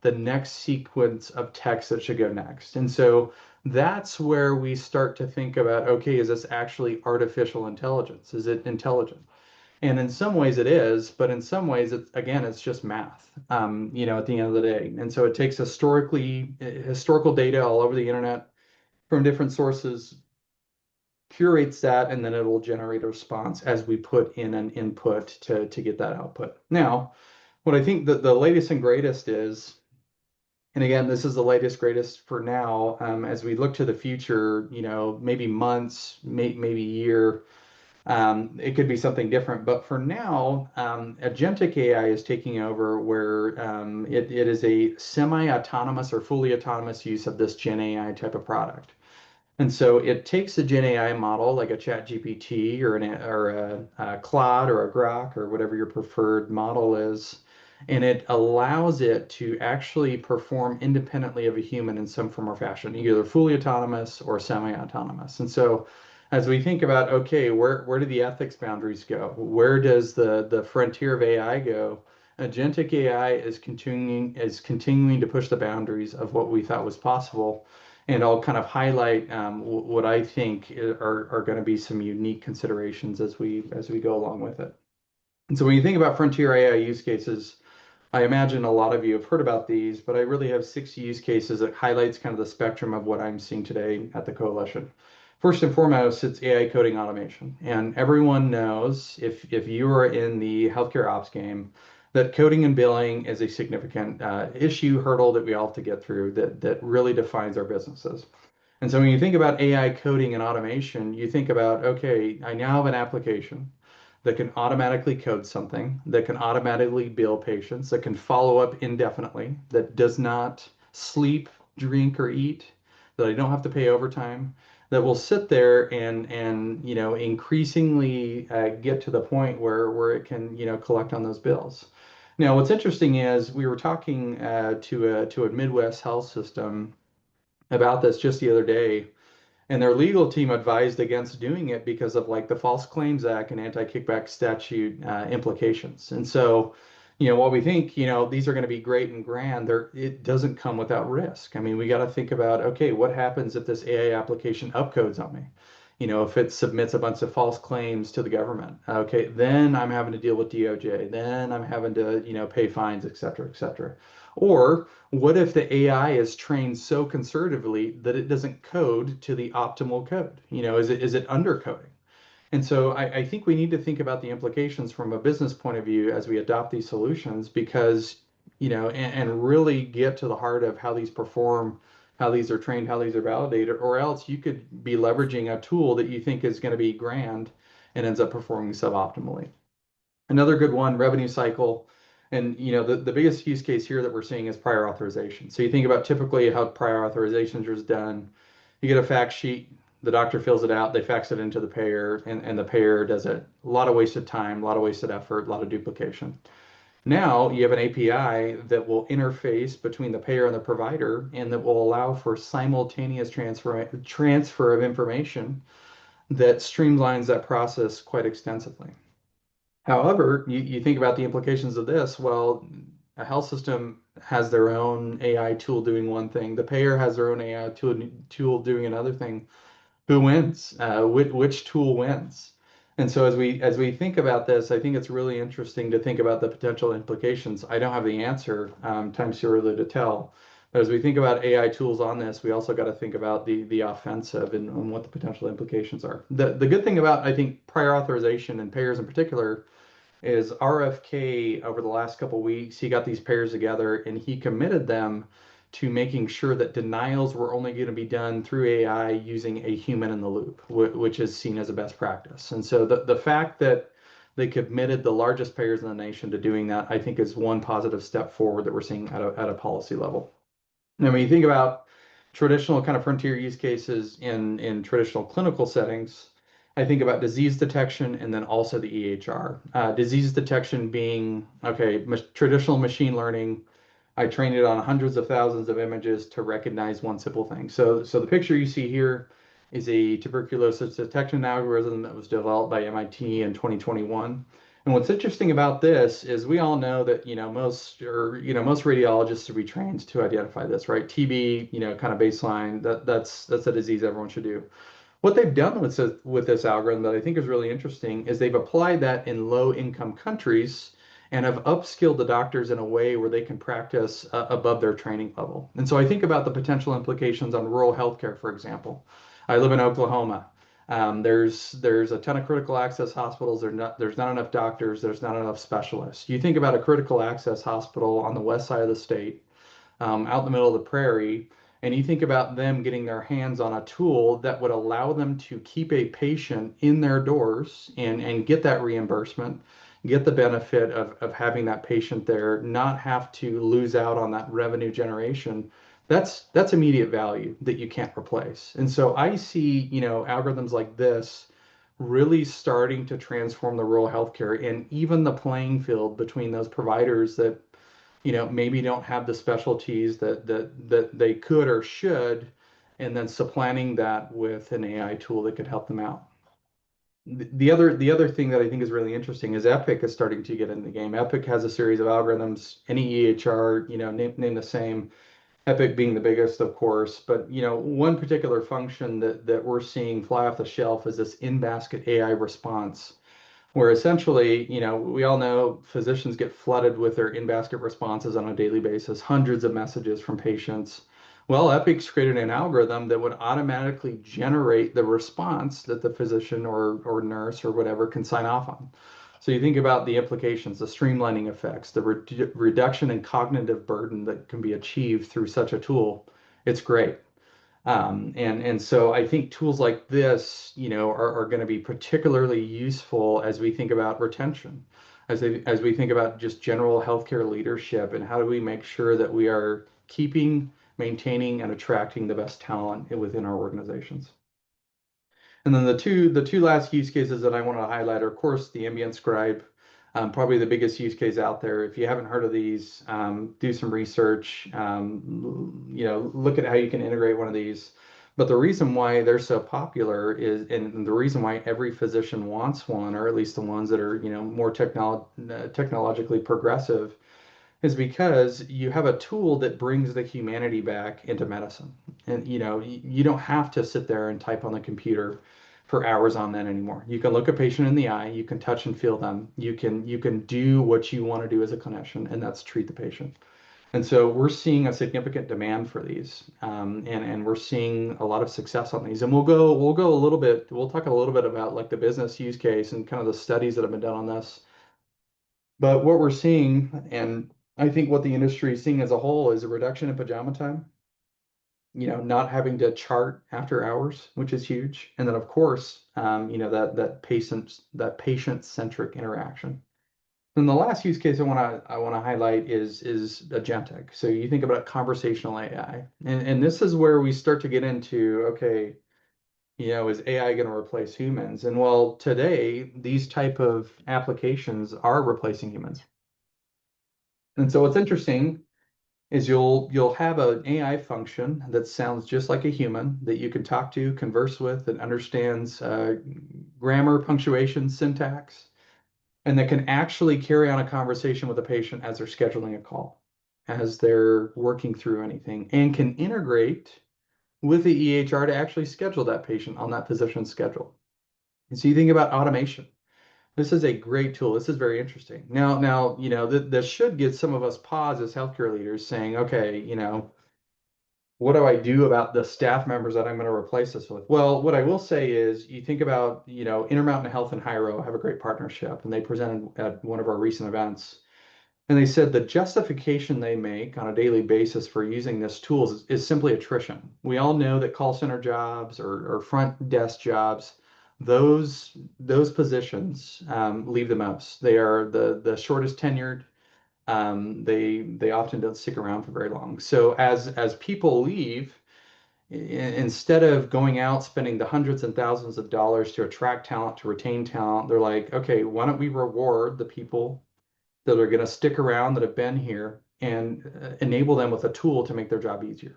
Speaker 12: the next sequence of text that should go next. And so that's where we start to think about, okay, is this actually artificial intelligence? Is it intelligent? And in some ways it is, but in some ways, it's just math, at the end of the day. And so it takes historical data all over the internet from different sources, curates that, and then it will generate a response as we put in an input to get that output. Now, what I think that the latest and greatest is, and again, this is the latest, greatest for now, as we look to the future, maybe months, maybe year, it could be something different. But for now, agentic AI is taking over where it is a semi-autonomous or fully autonomous use of this Gen AI type of product. And so it takes a Gen AI model like a ChatGPT or a Claude or a Grok or whatever your preferred model is, and it allows it to actually perform independently of a human in some form or fashion, either fully autonomous or semi-autonomous. And so as we think about, okay, where do the ethics boundaries go? Where does the frontier of AI go? Agentic AI is continuing to push the boundaries of what we thought was possible. And I'll kind of highlight what I think are going to be some unique considerations as we go along with it. And so when you think about frontier AI use cases, I imagine a lot of you have heard about these, but I really have 6 use cases that highlights kind of the spectrum of what I'm seeing today at the coalition. First and foremost, it's AI coding automation. And everyone knows, if you are in the healthcare ops game, that coding and billing is a significant issue, hurdle that we all have to get through that really defines our businesses. And so when you think about AI coding and automation, you think about, okay, I now have an application that can automatically code something, that can automatically bill patients, that can follow up indefinitely, that does not sleep, drink, or eat, that I don't have to pay overtime, that will sit there and increasingly get to the point where it can collect on those bills. Now, what's interesting is we were talking to a Midwest health system about this just the other day, and their legal team advised against doing it because of like the False Claims Act and anti-kickback statute implications. And so, while we think, these are going to be great and grand, it doesn't come without risk. I mean, we got to think about, okay, what happens if this AI application upcodes on me? If it submits a bunch of false claims to the government, okay, then I'm having to deal with DOJ, then I'm having to, pay fines, et cetera, et cetera. Or what if the AI is trained so conservatively that it doesn't code to the optimal code? Is it undercoding? And so I think we need to think about the implications from a business point of view as we adopt these solutions because, and really get to the heart of how these perform, how these are trained, how these are validated, or else you could be leveraging a tool that you think is going to be grand and ends up performing suboptimally. Another good one, revenue cycle. And the biggest use case here that we're seeing is prior authorization. So you think about typically how prior authorizations are done. You get a fact sheet, the doctor fills it out, they fax it into the payer, and the payer does it. A lot of wasted time, a lot of wasted effort, a lot of duplication. Now you have an API that will interface between the payer and the provider and that will allow for simultaneous transfer of information that streamlines that process quite extensively. However, you think about the implications of this. Well, a health system has their own AI tool doing one thing. The payer has their own AI tool doing another thing. Who wins? Which tool wins? And so as we think about this, I think it's really interesting to think about the potential implications. I don't have the answer. Time's too early to tell. But as we think about AI tools on this, we also got to think about the offensive and what the potential implications are. The good thing about, I think, prior authorization and payers in particular is RFK over the last couple of weeks, he got these pairs together and he committed them to making sure that denials were only going to be done through AI using a human in the loop, which is seen as a best practice. And so the fact that they committed the largest payers in the nation to doing that, I think is one positive step forward that we're seeing at a policy level. Now, when you think about traditional kind of frontier use cases in traditional clinical settings, I think about disease detection and then also the EHR. Disease detection being, okay, traditional machine learning. I trained it on hundreds of thousands of images to recognize one simple thing. So the picture you see here is a tuberculosis detection algorithm that was developed by MIT in 2021. And what's interesting about this is we all know that most radiologists should be trained to identify this, right? TB, kind of baseline. That's a disease everyone should do. What they've done with this algorithm that I think is really interesting is they've applied that in low-income countries and have upskilled the doctors in a way where they can practice above their training level. And so I think about the potential implications on rural healthcare, for example. I live in Oklahoma. There's a ton of critical access hospitals. There's not enough doctors. There's not enough specialists. You think about a critical access hospital on the west side of the state, out in the middle of the prairie, and you think about them getting their hands on a tool that would allow them to keep a patient in their doors and get that reimbursement, get the benefit of having that patient there, not have to lose out on that revenue generation. That's immediate value that you can't replace. And so I see, algorithms like this really starting to transform the rural healthcare and even the playing field between those providers that maybe don't have the specialties that they could or should, and then supplanting that with an AI tool that could help them out. The other thing that I think is really interesting is Epic is starting to get in the game. Epic has a series of algorithms, any EHR, name the same. Epic being the biggest, of course, but one particular function that we're seeing fly off the shelf is this in-basket AI response, where essentially, we all know physicians get flooded with their in-basket responses on a daily basis, hundreds of messages from patients. Well, Epic's created an algorithm that would automatically generate the response that the physician or nurse or whatever can sign off on. So you think about the implications, the streamlining effects, the reduction in cognitive burden that can be achieved through such a tool. It's great. And so I think tools like this, are going to be particularly useful as we think about retention, as we think about just general healthcare leadership, and how do we make sure that we are keeping, maintaining, and attracting the best talent within our organizations. And then the two last use cases that I want to highlight are, of course, the ambient scribe, probably the biggest use case out there. If you haven't heard of these, do some research. Look at how you can integrate one of these. But the reason why they're so popular is, and the reason why every physician wants one, or at least the ones that are, more technologically progressive, is because you have a tool that brings the humanity back into medicine. And you don't have to sit there and type on the computer for hours on that anymore. You can look a patient in the eye, you can touch and feel them, you can do what you want to do as a clinician, and that's treat the patient. And so we're seeing a significant demand for these, and we're seeing a lot of success on these. And we'll talk a little bit about like the business use case and kind of the studies that have been done on this. But what we're seeing, and I think what the industry is seeing as a whole, is a reduction in pajama time. Not having to chart after hours, which is huge. And then of course, that patient-centric interaction. Then the last use case I want to highlight is agentic. So you think about conversational AI, and this is where we start to get into, okay, is AI going to replace humans? And well, today these type of applications are replacing humans. And so what's interesting is you'll have an AI function that sounds just like a human that you can talk to, converse with, that understands grammar, punctuation, syntax, and that can actually carry on a conversation with a patient as they're scheduling a call, as they're working through anything, and can integrate with the EHR to actually schedule that patient on that physician's schedule. And so you think about automation. This is a great tool. This is very interesting. Now, this should get some of us pause as healthcare leaders saying, okay, what do I do about the staff members that I'm going to replace this with? Well, what I will say is you think about, Intermountain Health and Hyro have a great partnership, and they presented at one of our recent events. And they said the justification they make on a daily basis for using this tool is simply attrition. We all know that call center jobs or front desk jobs, those positions leave the most. They are the shortest tenured. They often don't stick around for very long. So as people leave, instead of going out spending the hundreds and thousands of dollars to attract talent, to retain talent, they're like, okay, why don't we reward the people that are going to stick around, that have been here, and enable them with a tool to make their job easier.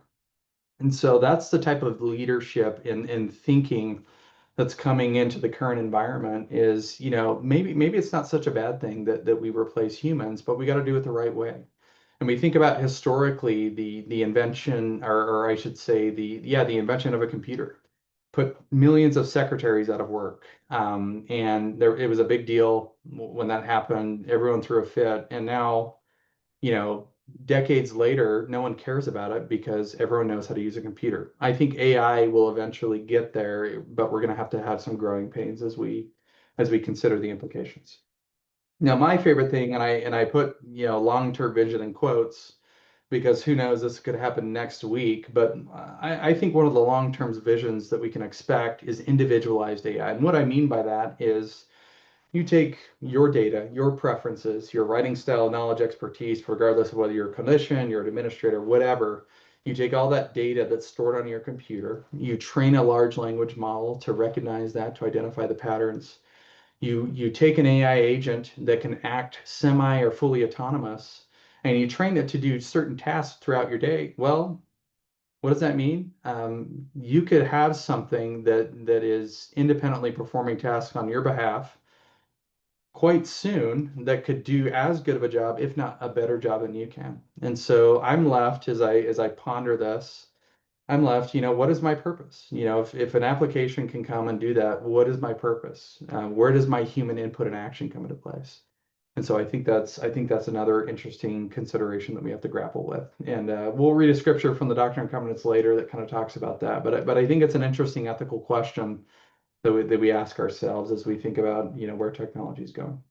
Speaker 12: And so that's the type of leadership and thinking that's coming into the current environment is, maybe it's not such a bad thing that we replace humans, but we got to do it the right way. And we think about historically the invention, or I should say the invention of a computer put millions of secretaries out of work. And it was a big deal when that happened. Everyone threw a fit. And now, decades later, no one cares about it because everyone knows how to use a computer. I think AI will eventually get there, but we're going to have some growing pains as we consider the implications. Now, my favorite thing, and I put, long-term vision in quotes, because who knows, this could happen next week. But I think one of the long-term visions that we can expect is individualized AI. And what I mean by that is you take your data, your preferences, your writing style, knowledge, expertise, regardless of whether you're a clinician, you're an administrator, whatever. You take all that data that's stored on your computer, you train a large language model to recognize that, to identify the patterns. You take an AI agent that can act semi or fully autonomous, and you train it to do certain tasks throughout your day. Well, what does that mean? You could have something that is independently performing tasks on your behalf quite soon that could do as good of a job, if not a better job than you can. And so I'm left, as I ponder this, I'm left, what is my purpose? If an application can come and do that, what is my purpose? Where does my human input and action come into place? And so I think that's another interesting consideration that we have to grapple with. And we'll read a scripture from the Doctrine and Covenants later that kind of talks about that. But I think it's an interesting ethical question that we ask ourselves as we think about where technology is going.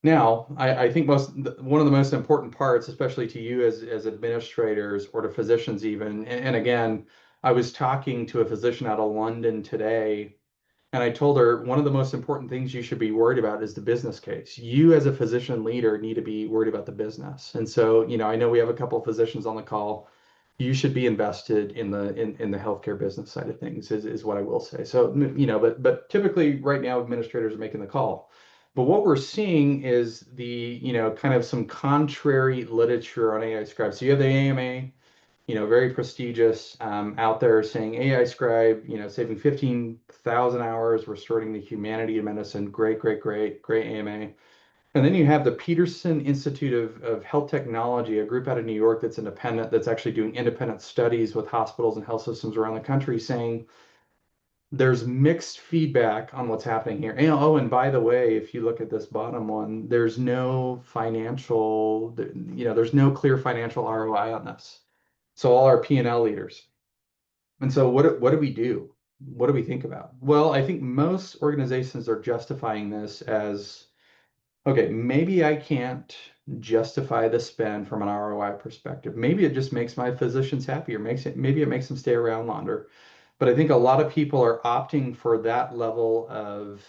Speaker 12: Now, I think one of the most important parts, especially to you as administrators or to physicians even, and again, I was talking to a physician out of London today, and I told her one of the most important things you should be worried about is the business case. You as a physician leader need to be worried about the business. And so, I know we have a couple of physicians on the call. you should be invested in the healthcare business side of things is what I will say. So, but typically right now administrators are making the call. But what we're seeing is the, kind of some contrary literature on AI scribe. So you have the AMA, very prestigious, out there saying AI scribe, saving 15,000 hours, restoring the humanity of medicine. Great, great, great, great AMA. And then you have the Peterson Institute of Health Technology, a group out of New York that's independent, that's actually doing independent studies with hospitals and health systems around the country, saying there's mixed feedback on what's happening here. And, oh, and by the way, if you look at this bottom one, there's no there's no clear financial ROI on this. So all our P&L leaders. And so what do we do? What do we think about? Well, I think most organizations are justifying this as, okay, maybe I can't justify the spend from an ROI perspective. Maybe it just makes my physicians happier, maybe it makes them stay around longer. But I think a lot of people are opting for that level of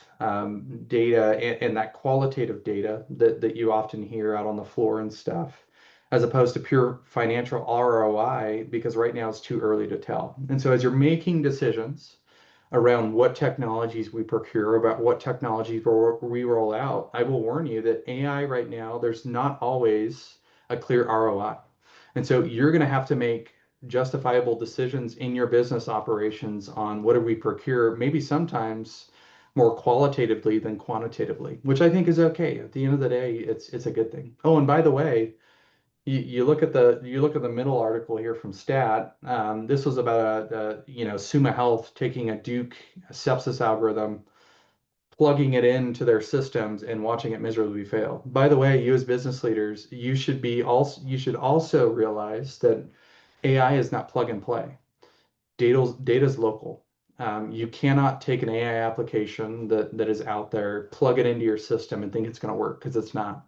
Speaker 12: data and that qualitative data that you often hear out on the floor and stuff, as opposed to pure financial ROI, because right now it's too early to tell. And so as you're making decisions around what technologies we procure, about what technologies we roll out, I will warn you that AI right now, there's not always a clear ROI. And so you're going to have to make justifiable decisions in your business operations on what do we procure, maybe sometimes more qualitatively than quantitatively, which I think is okay. At the end of the day, it's a good thing. Oh, and by the way, you look at the middle article here from Stat. This was about Summa Health taking a Duke sepsis algorithm, plugging it into their systems, and watching it miserably fail. By the way, you as business leaders, you should also realize that AI is not plug and play. Data's local. You cannot take an AI application that is out there, plug it into your system, and think it's going to work, because it's not.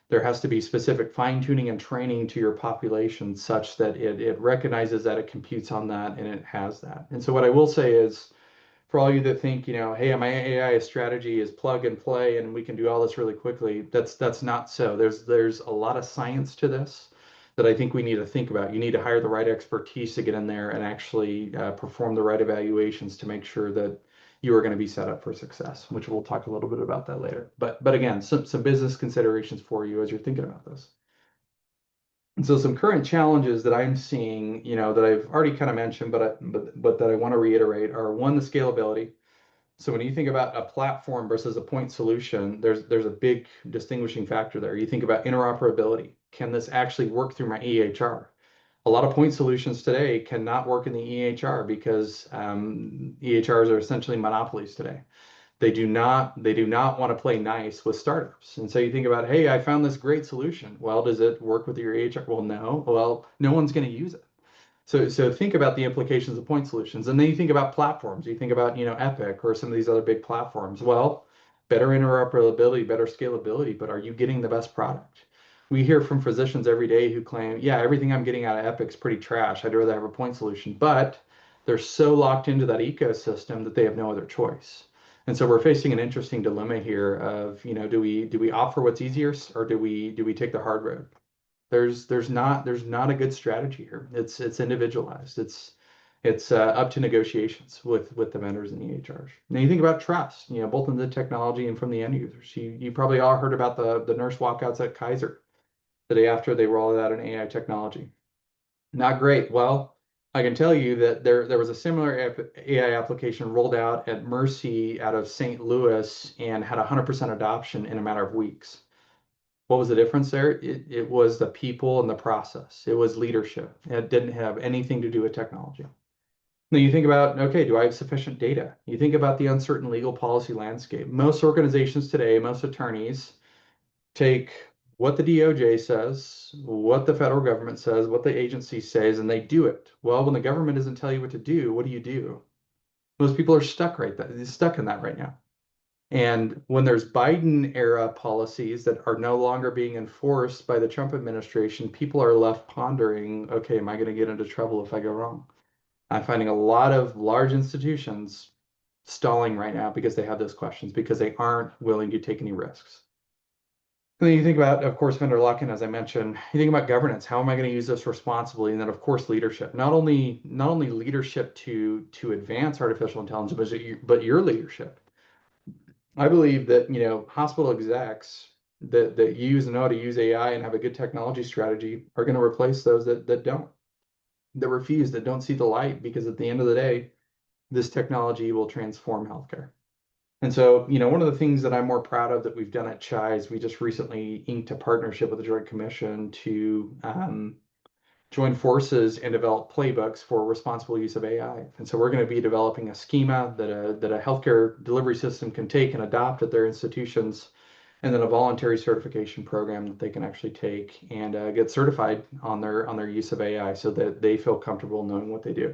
Speaker 12: There has to be specific fine tuning and training to your population such that it recognizes that, it computes on that, and it has that. And so what I will say is, for all you that think, hey, my AI strategy is plug and play and we can do all this really quickly, that's not so. There's a lot of science to this that I think we need to think about. You need to hire the right expertise to get in there and actually perform the right evaluations to make sure that you are going to be set up for success, which we'll talk a little bit about that later. But again, some business considerations for you as you're thinking about this. And so some current challenges that I'm seeing, that I've already kind of mentioned, but that I want to reiterate are, one, the scalability. So when you think about a platform versus a point solution, there's a big distinguishing factor there. You think about interoperability. Can this actually work through my EHR? A lot of point solutions today cannot work in the EHR because EHRs are essentially monopolies today. They do not want to play nice with startups. And so you think about, hey, I found this great solution. Well, does it work with your EHR? Well, no. Well, no one's going to use it. So think about the implications of point solutions. And then you think about platforms. You think about, Epic or some of these other big platforms. Well, better interoperability, better scalability, but are you getting the best product? We hear from physicians every day who claim, yeah, everything I'm getting out of Epic's pretty trash. I'd rather have a point solution. But they're so locked into that ecosystem that they have no other choice. And so we're facing an interesting dilemma here of, do we offer what's easier, or do we take the hard road? There's not a good strategy here. It's individualized. It's up to negotiations with the vendors and the EHRs. Now you think about trust, both in the technology and from the end users. You probably all heard about the nurse walkouts at Kaiser the day after they rolled out an AI technology. Not great. Well, I can tell you that there was a similar AI application rolled out at Mercy out of St. Louis and had 100% adoption in a matter of weeks. What was the difference there? It was the people and the process. It was leadership. It didn't have anything to do with technology. Now you think about, okay, do I have sufficient data? You think about the uncertain legal policy landscape. Most organizations today, most attorneys take what the DOJ says, what the federal government says, what the agency says, and they do it. Well, when the government doesn't tell you what to do, what do? Most people are stuck in that right now. And when there's Biden era policies that are no longer being enforced by the Trump administration, people are left pondering, okay, am I going to get into trouble if I go wrong? I'm finding a lot of large institutions stalling right now because they have those questions, because they aren't willing to take any risks. And then you think about, of course, vendor lock-in, as I mentioned. You think about governance. How am I going to use this responsibly? And then, of course, leadership. Not only leadership to advance artificial intelligence, but your leadership. I believe that hospital execs that use and know how to use AI and have a good technology strategy are going to replace those that don't, that refuse, that don't see the light, because at the end of the day, this technology will transform healthcare. And so, one of the things that I'm more proud of that we've done at CHI is we just recently inked a partnership with the Joint Commission to join forces and develop playbooks for responsible use of AI. And so we're going to be developing a schema that a healthcare delivery system can take and adopt at their institutions, and then a voluntary certification program that they can actually take and get certified on their use of AI, so that they feel comfortable knowing what they do.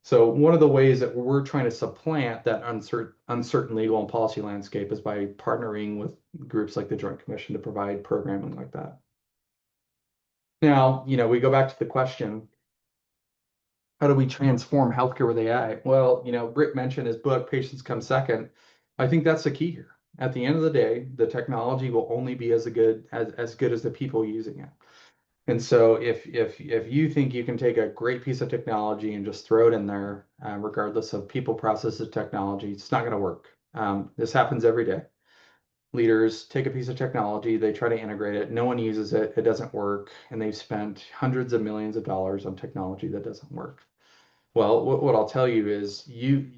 Speaker 12: So one of the ways that we're trying to supplant that uncertain legal and policy landscape is by partnering with groups like the Joint Commission to provide programming like that. Now, we go back to the question, how do we transform healthcare with AI? Well, Britt mentioned his book, Patients Come Second. I think that's the key here. At the end of the day, the technology will only be as good as the people using it. And so if you think you can take a great piece of technology and just throw it in there, regardless of people, processes, technology, it's not going to work. This happens every day. Leaders take a piece of technology, they try to integrate it, no one uses it, it doesn't work, and they've spent hundreds of millions of dollars on technology that doesn't work. Well, what I'll tell you is you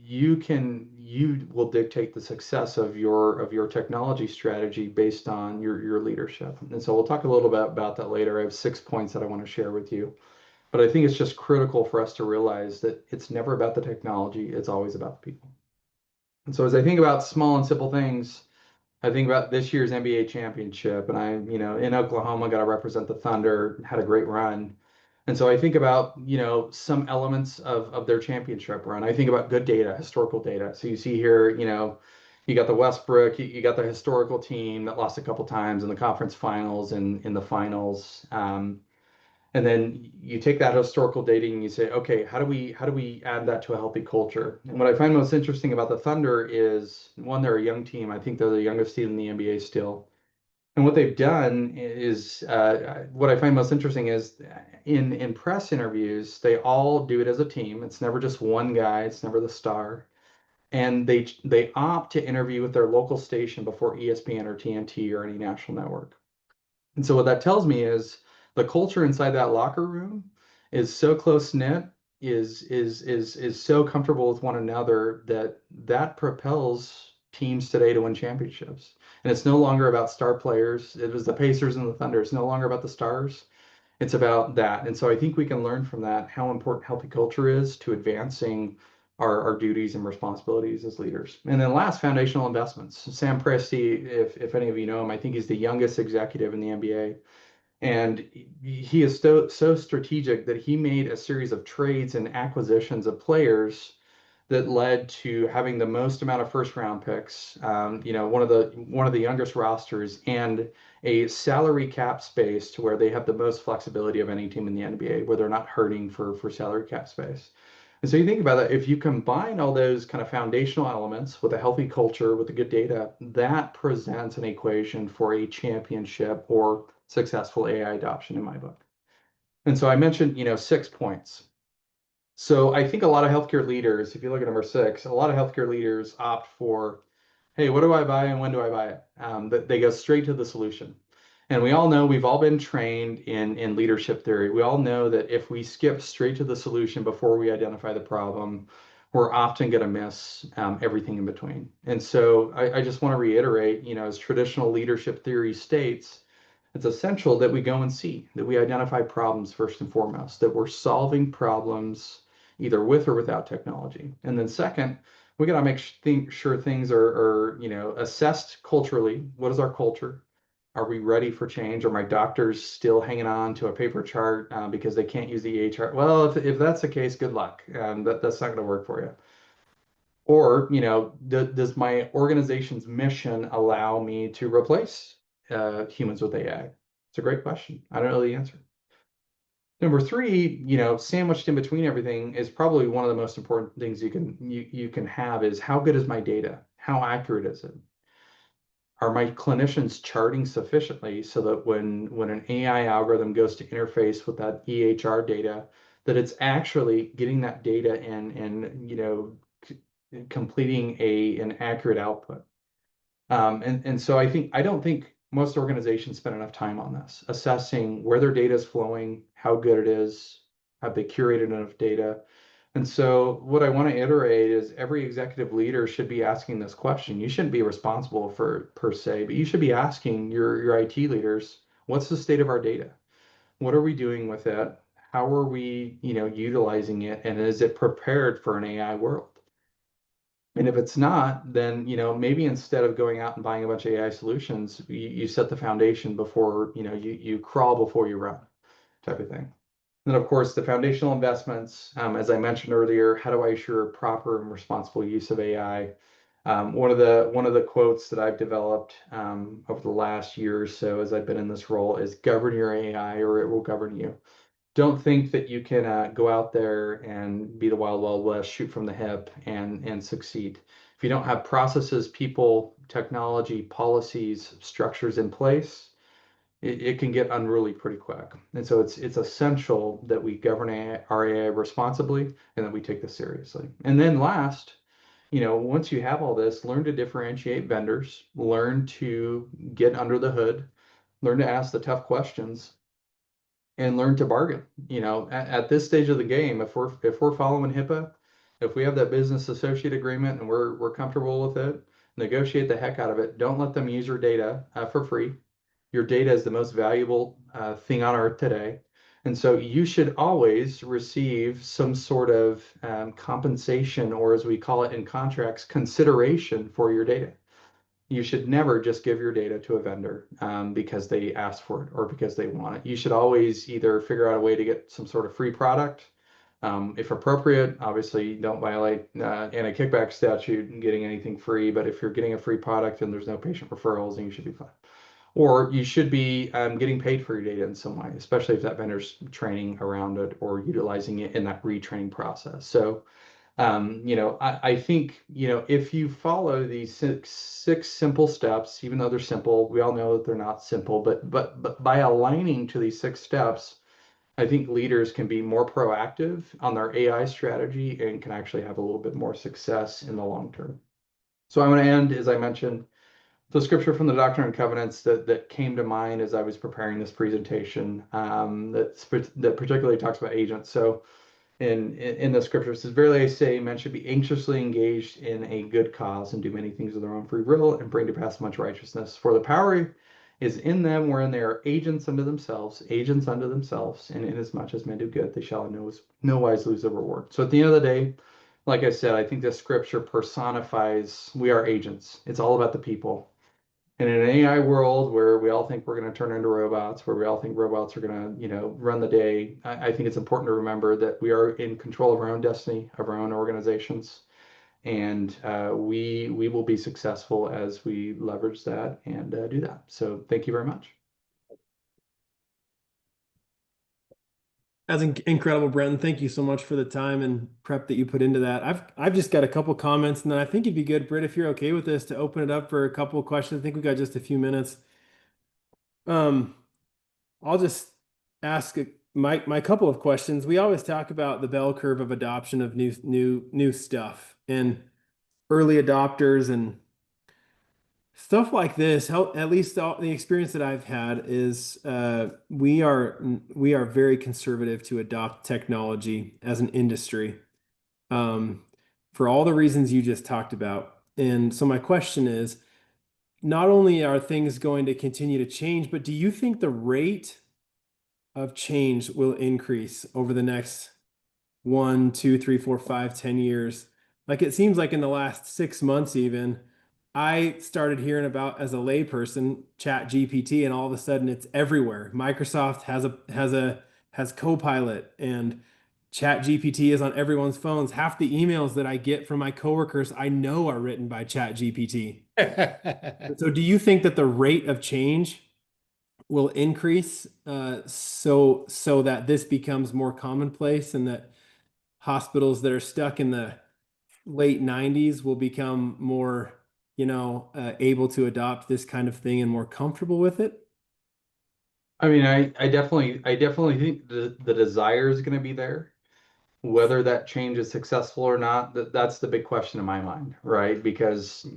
Speaker 12: will dictate the success of your technology strategy based on your leadership. And so we'll talk a little bit about that later. I have 6 points that I want to share with you. But I think it's just critical for us to realize that it's never about the technology, it's always about the people. And so as I think about small and simple things, I think about this year's NBA championship, and I, in Oklahoma, got to represent the Thunder, had a great run. And so I think about, some elements of their championship run. I think about good data, historical data. So you see here, you got the Westbrook, you got the historical team that lost a couple times in the conference finals and in the finals. And then you take that historical data and you say, okay, how do we add that to a healthy culture? And what I find most interesting about the Thunder is, one, they're a young team. I think they're the youngest team in the NBA still. And what they've done is, what I find most interesting is in press interviews, they all do it as a team. It's never just one guy. It's never the star. And they opt to interview with their local station before ESPN or TNT or any national network. And so what that tells me is the culture inside that locker room is so close knit, is so comfortable with one another that propels teams today to win championships. And it's no longer about star players. It was the Pacers and the Thunder. It's no longer about the stars. It's about that. And so I think we can learn from that how important healthy culture is to advancing our duties and responsibilities as leaders. And then last, foundational investments. Sam Presti, if any of you know him, I think he's the youngest executive in the NBA. And he is so strategic that he made a series of trades and acquisitions of players that led to having the most amount of first round picks, one of the youngest rosters, and a salary cap space to where they have the most flexibility of any team in the NBA, where they're not hurting for salary cap space. And so you think about that, if you combine all those kind of foundational elements with a healthy culture, with the good data, that presents an equation for a championship or successful AI adoption in my book. And so I mentioned, 6 points. So I think a lot of healthcare leaders, if you look at number 6, a lot of healthcare leaders opt for, hey, what do I buy and when do I buy it? They go straight to the solution. And we all know, we've all been trained in leadership theory. We all know that if we skip straight to the solution before we identify the problem, we're often going to miss everything in between. And so I just want to reiterate, as traditional leadership theory states, it's essential that we go and see, that we identify problems first and foremost, that we're solving problems either with or without technology. And then second, we got to make sure things are assessed culturally. What is our culture? Are we ready for change? Are my doctors still hanging on to a paper chart because they can't use the EHR? Well, if that's the case, good luck. That's not going to work for you. Or, does my organization's mission allow me to replace humans with AI? It's a great question. I don't know the answer. Number 3, sandwiched in between everything is probably one of the most important things you can have is, how good is my data? How accurate is it? are my clinicians charting sufficiently so that when an AI algorithm goes to interface with that EHR data, that it's actually getting that data and completing an accurate output. And so I don't think most organizations spend enough time on this, assessing where their data is flowing, how good it is, have they curated enough data. And so what I want to iterate is every executive leader should be asking this question. You shouldn't be responsible for per se, but you should be asking your IT leaders, what's the state of our data? What are we doing with it? How are we, utilizing it? And is it prepared for an AI world? And if it's not, then, maybe instead of going out and buying a bunch of AI solutions, you set the foundation before, you crawl before you run type of thing. And of course, the foundational investments, as I mentioned earlier, how do I assure proper and responsible use of AI? One of the quotes that I've developed over the last year or so as I've been in this role is govern your AI or it will govern you. Don't think that you can go out there and be the wild, wild west, shoot from the hip and succeed. If you don't have processes, people, technology, policies, structures in place, it can get unruly pretty quick. And so it's essential that we govern our AI responsibly and that we take this seriously. And then last, once you have all this, learn to differentiate vendors, learn to get under the hood, learn to ask the tough questions, and learn to bargain. At this stage of the game, if we're following HIPAA, if we have that business associate agreement and we're comfortable with it, negotiate the heck out of it. Don't let them use your data for free. Your data is the most valuable thing on earth today. And so you should always receive some sort of compensation, or as we call it in contracts, consideration for your data. You should never just give your data to a vendor because they asked for it or because they want it. You should always either figure out a way to get some sort of free product. If appropriate, obviously don't violate anti-kickback statute and getting anything free, but if you're getting a free product and there's no patient referrals, then you should be fine. Or you should be getting paid for your data in some way, especially if that vendor's training around it or utilizing it in that retraining process. So I think, if you follow these six simple steps, even though they're simple, we all know that they're not simple, but by aligning to these 6 steps, I think leaders can be more proactive on their AI strategy and can actually have a little bit more success in the long term. So I'm going to end, as I mentioned, the scripture from the Doctrine and Covenants that came to mind as I was preparing this presentation, that particularly talks about agents. So in the scripture, it says, "Verily I say, men should be anxiously engaged in a good cause and do many things of their own free will and bring to pass much righteousness. For the power is in them, wherein they are agents unto themselves, and inasmuch as men do good, they shall in no wise lose their reward." So at the end of the day, like I said, I think this scripture personifies we are agents. It's all about the people. And in an AI world where we all think we're going to turn into robots, where we all think robots are going to, run the day, I think it's important to remember that we are in control of our own destiny, of our own organizations, and we will be successful as we leverage that and do that. So thank you very much.
Speaker 1: That's incredible, Brenton. Thank you so much for the time and prep that you put into that. I've just got a couple comments, and then I think it'd be good, Britt, if you're okay with this, to open it up for a couple of questions. I think we've got just a few minutes. I'll just ask my couple of questions. We always talk about the bell curve of adoption of new stuff and early adopters and stuff like this. At least the experience that I've had is we are very conservative to adopt technology as an industry for all the reasons you just talked about. And so my question is, not only are things going to continue to change, but do you think the rate of change will increase over the next 1, 2, 3, 4, 5, 10 years? Like it seems like in the last 6 months even, I started hearing about, as a layperson, Chat GPT, and all of a sudden it's everywhere. Microsoft has Copilot, and Chat GPT is on everyone's phones. Half the emails that I get from my coworkers I know are written by Chat GPT. So do you think that the rate of change will increase so that this becomes more commonplace, and that hospitals that are stuck in the late 90s will become more able to adopt this kind of thing and more comfortable with it?
Speaker 12: I mean, I definitely think the desire is going to be there. Whether that change is successful or not, that's the big question in my mind, right? Because,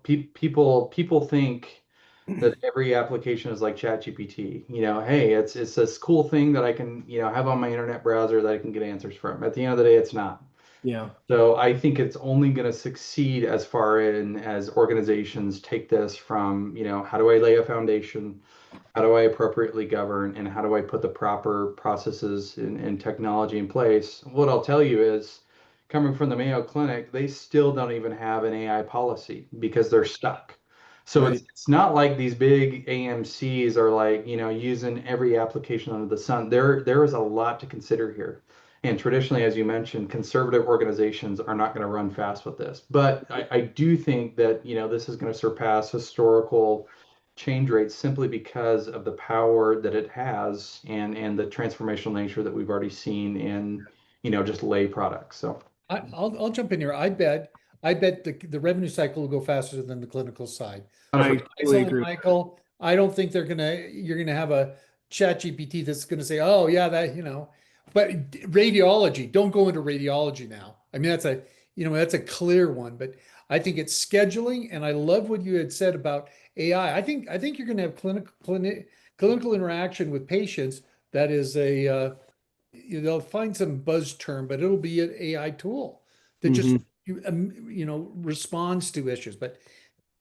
Speaker 12: people think that every application is like ChatGPT. Hey, it's this cool thing that I can, have on my internet browser that I can get answers from. At the end of the day, it's not.
Speaker 1: Yeah.
Speaker 12: So I think it's only going to succeed as far in as organizations take this from, how do I lay a foundation? How do I appropriately govern, and how do I put the proper processes and technology in place? What I'll tell you is, coming from the Mayo Clinic, they still don't even have an AI policy because they're stuck. So
Speaker 1: Right.
Speaker 12: it's not like these big AMCs are like, using every application under the sun. There is a lot to consider here. And traditionally, as you mentioned, conservative organizations are not going to run fast with this. But I do think that, this is going to surpass historical change rates simply because of the power that it has and the transformational nature that we've already seen in, just lay products. So
Speaker 3: I'll jump in here. I bet the revenue cycle will go faster than the clinical side.
Speaker 1: I
Speaker 3: So
Speaker 1: totally
Speaker 3: Faisal and
Speaker 1: agree.
Speaker 3: Michael, I don't think you're gonna have a chat GPT that's gonna say, oh yeah, but radiology, don't go into radiology now. I mean, that's a clear one, but I think it's scheduling, and I love what you had said about AI. I think you're gonna have clinical interaction with patients that is they'll find some buzz term, but it'll be an AI tool that just
Speaker 1: Mhm.
Speaker 3: responds to issues. But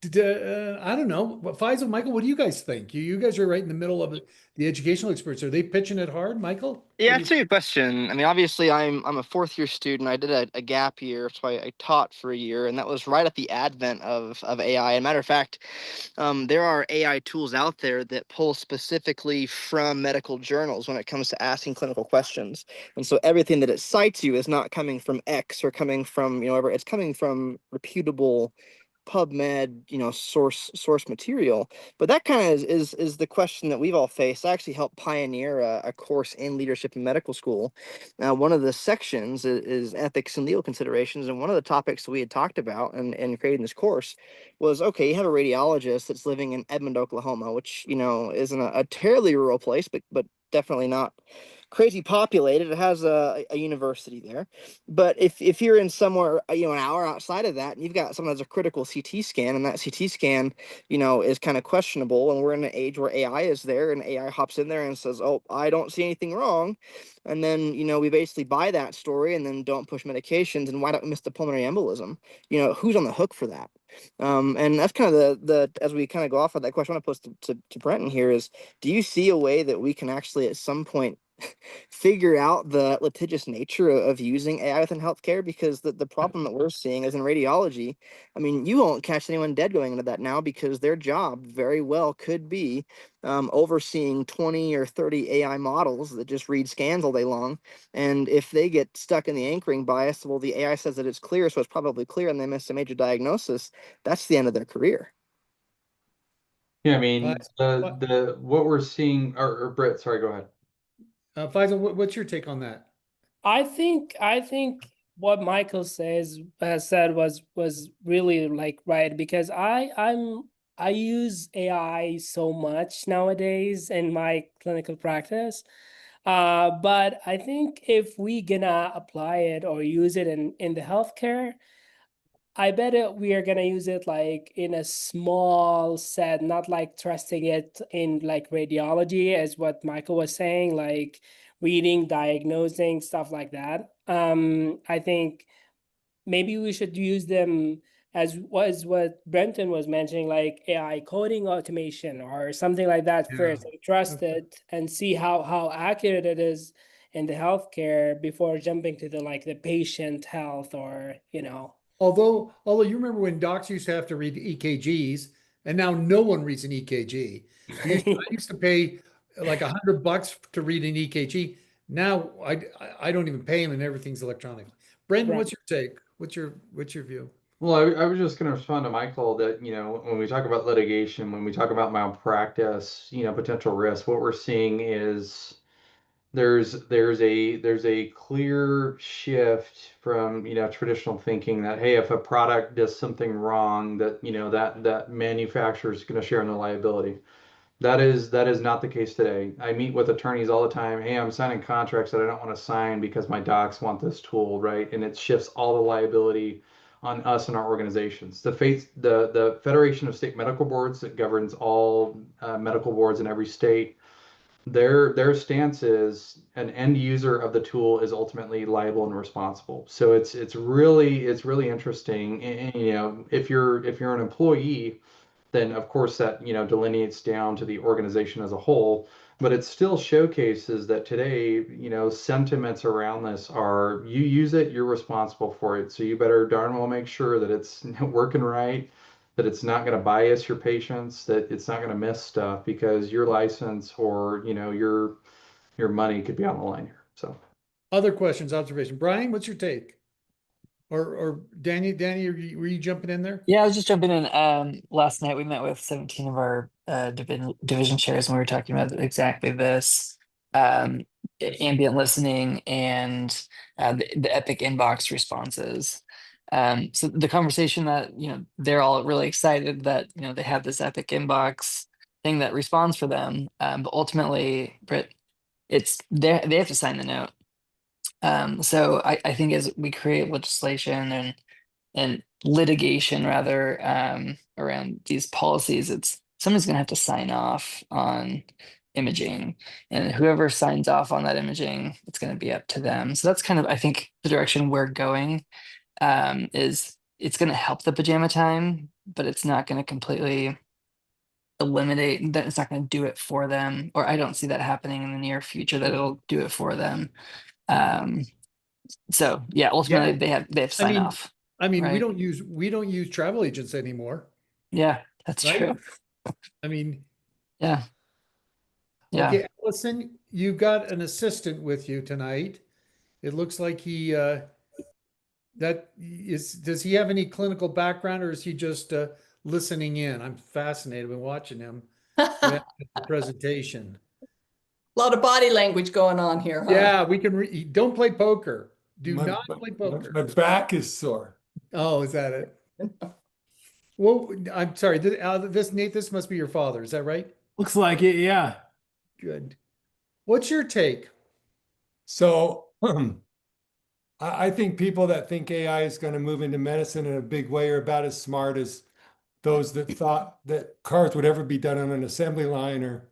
Speaker 3: I don't know. Faisal, Michael, what do you guys think? You guys are right in the middle of the educational experts. Are they pitching it hard, Michael?
Speaker 6: Yeah, that's a good question. I mean, obviously, I'm a fourth year student. I did a gap year, so I taught for a year, and that was right at the advent of AI. And matter of fact, there are AI tools out there that pull specifically from medical journals when it comes to asking clinical questions. And so everything that it cites you is not coming from X or coming from, whatever. It's coming from reputable PubMed, source material. But that kind of is the question that we've all faced. I actually helped pioneer a course in leadership in medical school. One of the sections is ethics and legal considerations, and one of the topics that we had talked about in creating this course was, okay, you have a radiologist that's living in Edmond, Oklahoma, which isn't a terribly rural place, but definitely not crazy populated. It has a university there. But if you're in somewhere, an hour outside of that, and you've got someone that's a critical CT scan, and that CT scan, is kind of questionable, and we're in an age where AI is there, and AI hops in there and says, oh, I don't see anything wrong. And then, we basically buy that story and then don't push medications, and why don't we miss the pulmonary embolism? Who's on the hook for that? And that's kind of the as we kind of go off of that question, I want to pose to Brenton here is, do you see a way that we can actually at some point figure out the litigious nature of using AI within healthcare? Because the problem that we're seeing is in radiology. I mean, you won't catch anyone dead going into that now because their job very well could be overseeing 20 or 30 AI models that just read scans all day long. And if they get stuck in the anchoring bias, well, the AI says that it's clear, so it's probably clear, and they miss a major diagnosis, that's the end of their career.
Speaker 12: yeah, I mean, the what we're seeing, or Britt, sorry, go ahead.
Speaker 3: Faisal, what's your take on that?
Speaker 10: I think what Michael said was really like right, because I use AI so much nowadays in my clinical practice. But I think if we gonna apply it or use it in the healthcare, I bet we are gonna use it like in a small set, not like trusting it in like radiology, as what Michael was saying, like reading, diagnosing, stuff like that. I think maybe we should use them as was what Brenton was mentioning, like AI coding automation or something like that first, and trust it and see how accurate it is in the healthcare before jumping to the patient health or.
Speaker 3: Although you remember when docs used to have to read EKGs, and now no one reads an EKG. I used to pay like $100 to read an EKG. Now I don't even pay them, and everything's electronic. Brendan,
Speaker 10: Right.
Speaker 3: what's your take? What's your view?
Speaker 12: Well, I was just going to respond to Michael that, when we talk about litigation, when we talk about malpractice, potential risk, what we're seeing is there's a clear shift from, traditional thinking that, hey, if a product does something wrong, that, that manufacturer is going to share in the liability. That is not the case today. I meet with attorneys all the time. Hey, I'm signing contracts that I don't want to sign because my docs want this tool, right? And it shifts all the liability on us and our organizations. The Federation of State Medical Boards that governs all medical boards in every state, their stance is an end user of the tool is ultimately liable and responsible. So it's really interesting. And, if you're an employee, then of course that delineates down to the organization as a whole. But it still showcases that today, sentiments around this are, you use it, you're responsible for it. So you better darn well make sure that it's working right, that it's not going to bias your patients, that it's not going to miss stuff because your license or your money could be on the line here. So
Speaker 3: Other questions, observation. Brian, what's your take? Or Danny, were you jumping in there?
Speaker 5: Yeah, I was just jumping in. Last night we met with 17 of our division chairs, and we were talking about exactly this, ambient listening and the Epic inbox responses. So the conversation that they're all really excited that they have this Epic inbox thing that responds for them, but ultimately, Britt, it's they have to sign the note. So I think as we create legislation and litigation rather, around these policies, it's somebody's gonna have to sign off on imaging, and whoever signs off on that imaging, it's gonna be up to them. So that's kind of, I think, the direction we're going. Is it's gonna help the pajama time, but it's not gonna completely eliminate that. It's not gonna do it for them, or I don't see that happening in the near future that it'll do it for them. Um, so yeah, ultimately they have to sign off.
Speaker 3: We
Speaker 5: right?
Speaker 3: don't use travel agents anymore.
Speaker 5: Yeah, that's
Speaker 3: Right?
Speaker 5: true.
Speaker 3: I mean,
Speaker 5: Yeah. Yeah.
Speaker 3: okay, Allison, you've got an assistant with you tonight. It looks like does he have any clinical background, or is he just listening in? I'm fascinated with watching him the presentation.
Speaker 7: A lot of body language going on here, huh?
Speaker 3: Yeah, we can don't play poker. Do not play poker.
Speaker 13: My back is sore.
Speaker 3: Oh, is that it? Well, I'm sorry. Nate, this must be your father. Is that right?
Speaker 1: Looks like it, yeah.
Speaker 3: Good. What's your take?
Speaker 13: So I think people that think AI is going to move into medicine in a big way are about as smart as those that thought that cars would ever be done on an assembly line, or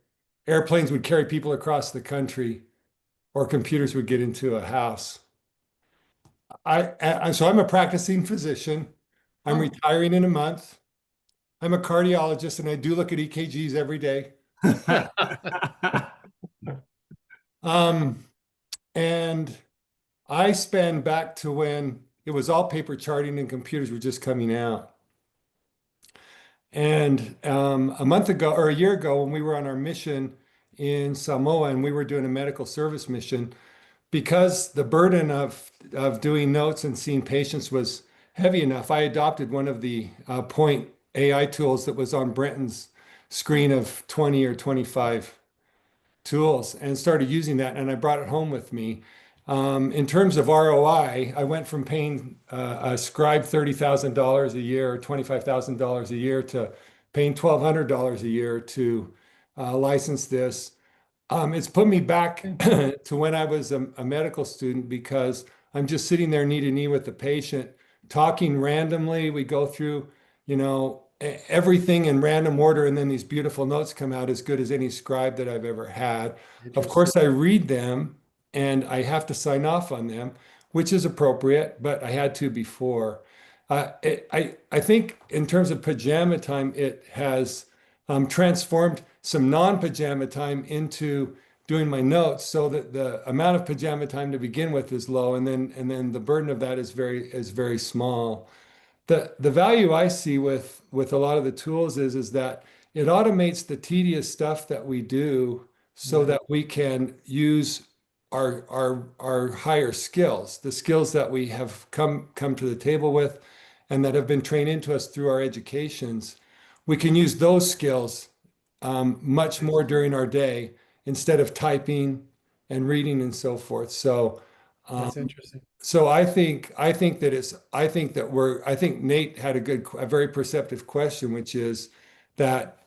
Speaker 13: airplanes would carry people across the country, or computers would get into a house. So I'm a practicing physician. I'm retiring in a month. I'm a cardiologist, and I do look at EKGs every day. And I span back to when it was all paper charting and computers were just coming out. And a month ago, or a year ago, when we were on our mission in Samoa and we were doing a medical service mission, because the burden of doing notes and seeing patients was heavy enough, I adopted one of the point AI tools that was on Brenton's screen of 20 or 25 tools and started using that, and I brought it home with me. In terms of ROI, I went from paying a scribe $30,000 a year or $25,000 a year to paying $1,200 a year to license this. It's put me back to when I was a medical student, because I'm just sitting there knee to knee with the patient, talking randomly. We go through, everything in random order, and then these beautiful notes come out as good as any scribe that I've ever had. Of course, I read them and I have to sign off on them, which is appropriate, but I had to before. I think in terms of pajama time, it has transformed some non-pajama time into doing my notes, so that the amount of pajama time to begin with is low, and then the burden of that is very small. The value I see with a lot of the tools is that it automates the tedious stuff that we do, so that we can use our higher skills, the skills that we have come to the table with and that have been trained into us through our educations. We can use those skills much more during our day, instead of typing, and reading and so forth. So
Speaker 14: That's interesting.
Speaker 13: so I think Nate had a very perceptive question, which is that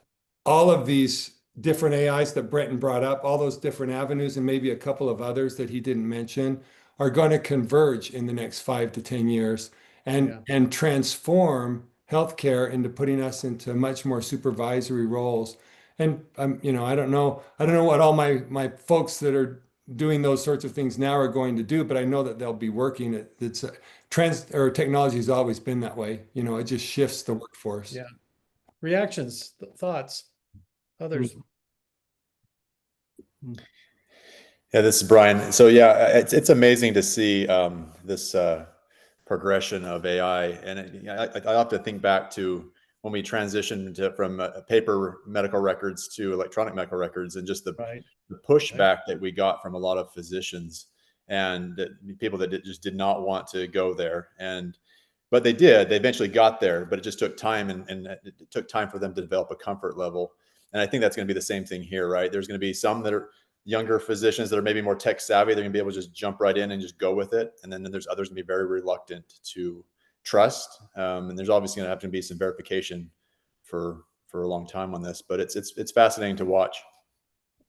Speaker 13: all of these different AIs that Brenton brought up, all those different avenues, and maybe a couple of others that he didn't mention, are going to converge in the next 5 to 10 years and transform healthcare into putting us into much more supervisory roles. And I don't know what all my folks that are doing those sorts of things now are going to do, but I know that they'll be working. It's technology has always been that way. It just shifts the workforce.
Speaker 14: Yeah. Reactions, thoughts, others.
Speaker 15: Yeah, this is Brian. So yeah, it's amazing to see this progression of AI, and I have to think back to when we transitioned from paper medical records to electronic medical records, and just the pushback that we got from a lot of physicians and people that just did not want to go there. But they eventually got there, but it just took time, and it took time for them to develop a comfort level. And I think that's going to be the same thing here, right? There's going to be some that are younger physicians that are maybe more tech savvy. They're going to be able to just jump right in and just go with it. And then there's others going to be very reluctant to trust. And there's obviously going to have to be some verification for a long time on this, but it's fascinating to watch.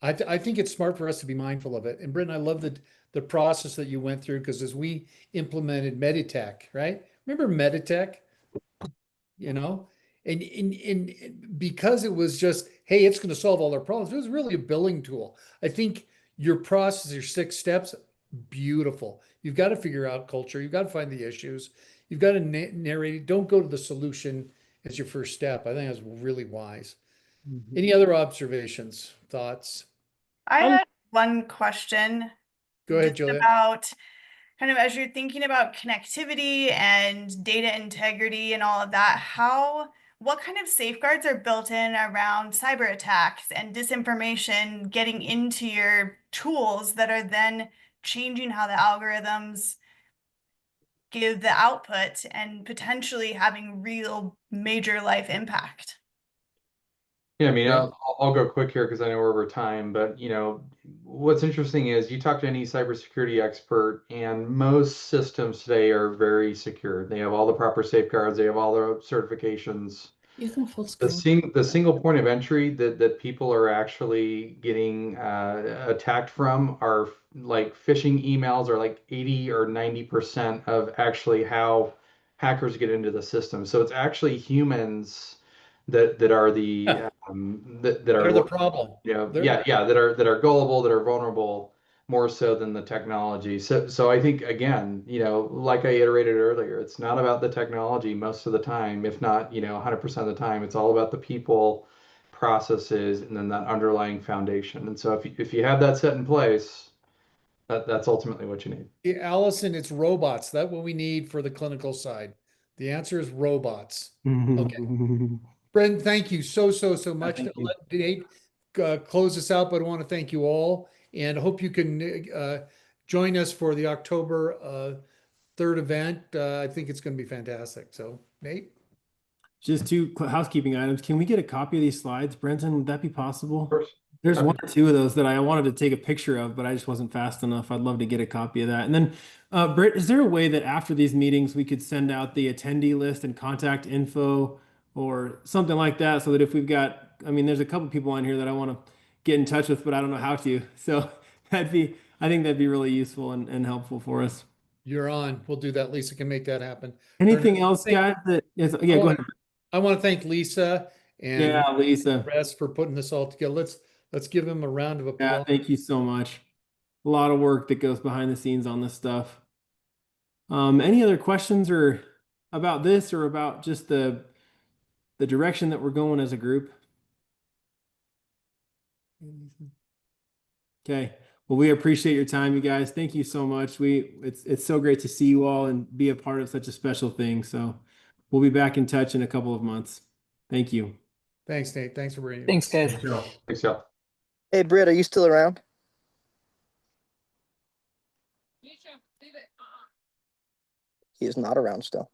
Speaker 14: I think it's smart for us to be mindful of it. And Brenton, I love the process that you went through, because as we implemented Meditech, right? Remember Meditech? And because it was just, hey, it's going to solve all our problems, it was really a billing tool. I think your process, your 6 steps, beautiful. You've got to figure out culture. You've got to find the issues. You've got to narrate it. Don't go to the solution as your first step. I think that's really wise. Any other observations, thoughts?
Speaker 16: I had one question.
Speaker 14: Go ahead, Julia.
Speaker 16: About kind of, as you're thinking about connectivity and data integrity and all of that, what kind of safeguards are built in around cyber attacks and disinformation getting into your tools that are then changing how the algorithms give the output and potentially having real major life impact?
Speaker 12: Yeah, I mean, I'll go quick here because I know we're over time, but what's interesting is you talk to any cybersecurity expert, and most systems today are very secure. They have all the proper safeguards, they have all the certifications.
Speaker 5: You can full screen.
Speaker 12: The single point of entry that people are actually getting attacked from are like phishing emails, are like 80 or 90% of actually how hackers get into the system. So it's actually humans that are the that are
Speaker 14: the problem.
Speaker 12: That are gullible, that are vulnerable more so than the technology. So I think, again, like I iterated earlier, it's not about the technology most of the time, if not 100% of the time. It's all about the people, processes, and then that underlying foundation. And so if you have that set in place, that's ultimately what you need.
Speaker 14: Allison, it's robots. That's what we need for the clinical side. The answer is robots. Okay. Brenton, thank you so much. Let Nate close us out, but I want to thank you all, and I hope you can join us for the October 3rd event. I think it's going to be fantastic. So, Nate?
Speaker 1: Just 2 housekeeping items. Can we get a copy of these slides, Brenton? Would that be possible?
Speaker 12: Of course.
Speaker 1: There's 1 or 2 of those that I wanted to take a picture of, but I just wasn't fast enough. I'd love to get a copy of that. And then, Britt, is there a way that after these meetings, we could send out the attendee list and contact info or something like that, so that if we've got, there's a couple people on here that I want to get in touch with, but I don't know how to. So I think that'd be really useful and helpful for us.
Speaker 14: You're on. We'll do that. Lisa can make that happen.
Speaker 1: Anything else, guys? Go ahead.
Speaker 14: I want to thank Lisa and
Speaker 1: Lisa
Speaker 14: Rest for putting this all together. Let's give him a round of applause.
Speaker 1: Yeah, thank you so much. A lot of work that goes behind the scenes on this stuff. Any other questions or about this, or about just the direction that we're going as a group? Okay. Well, we appreciate your time, you guys. Thank you so much. It's so great to see you all and be a part of such a special thing. So we'll be back in touch in a couple of months. Thank you.
Speaker 14: Thanks, Nate. Thanks for bringing it.
Speaker 5: Thanks, guys.
Speaker 12: Thanks, y'all.
Speaker 6: Hey, Britt, are you still around? He is not around still.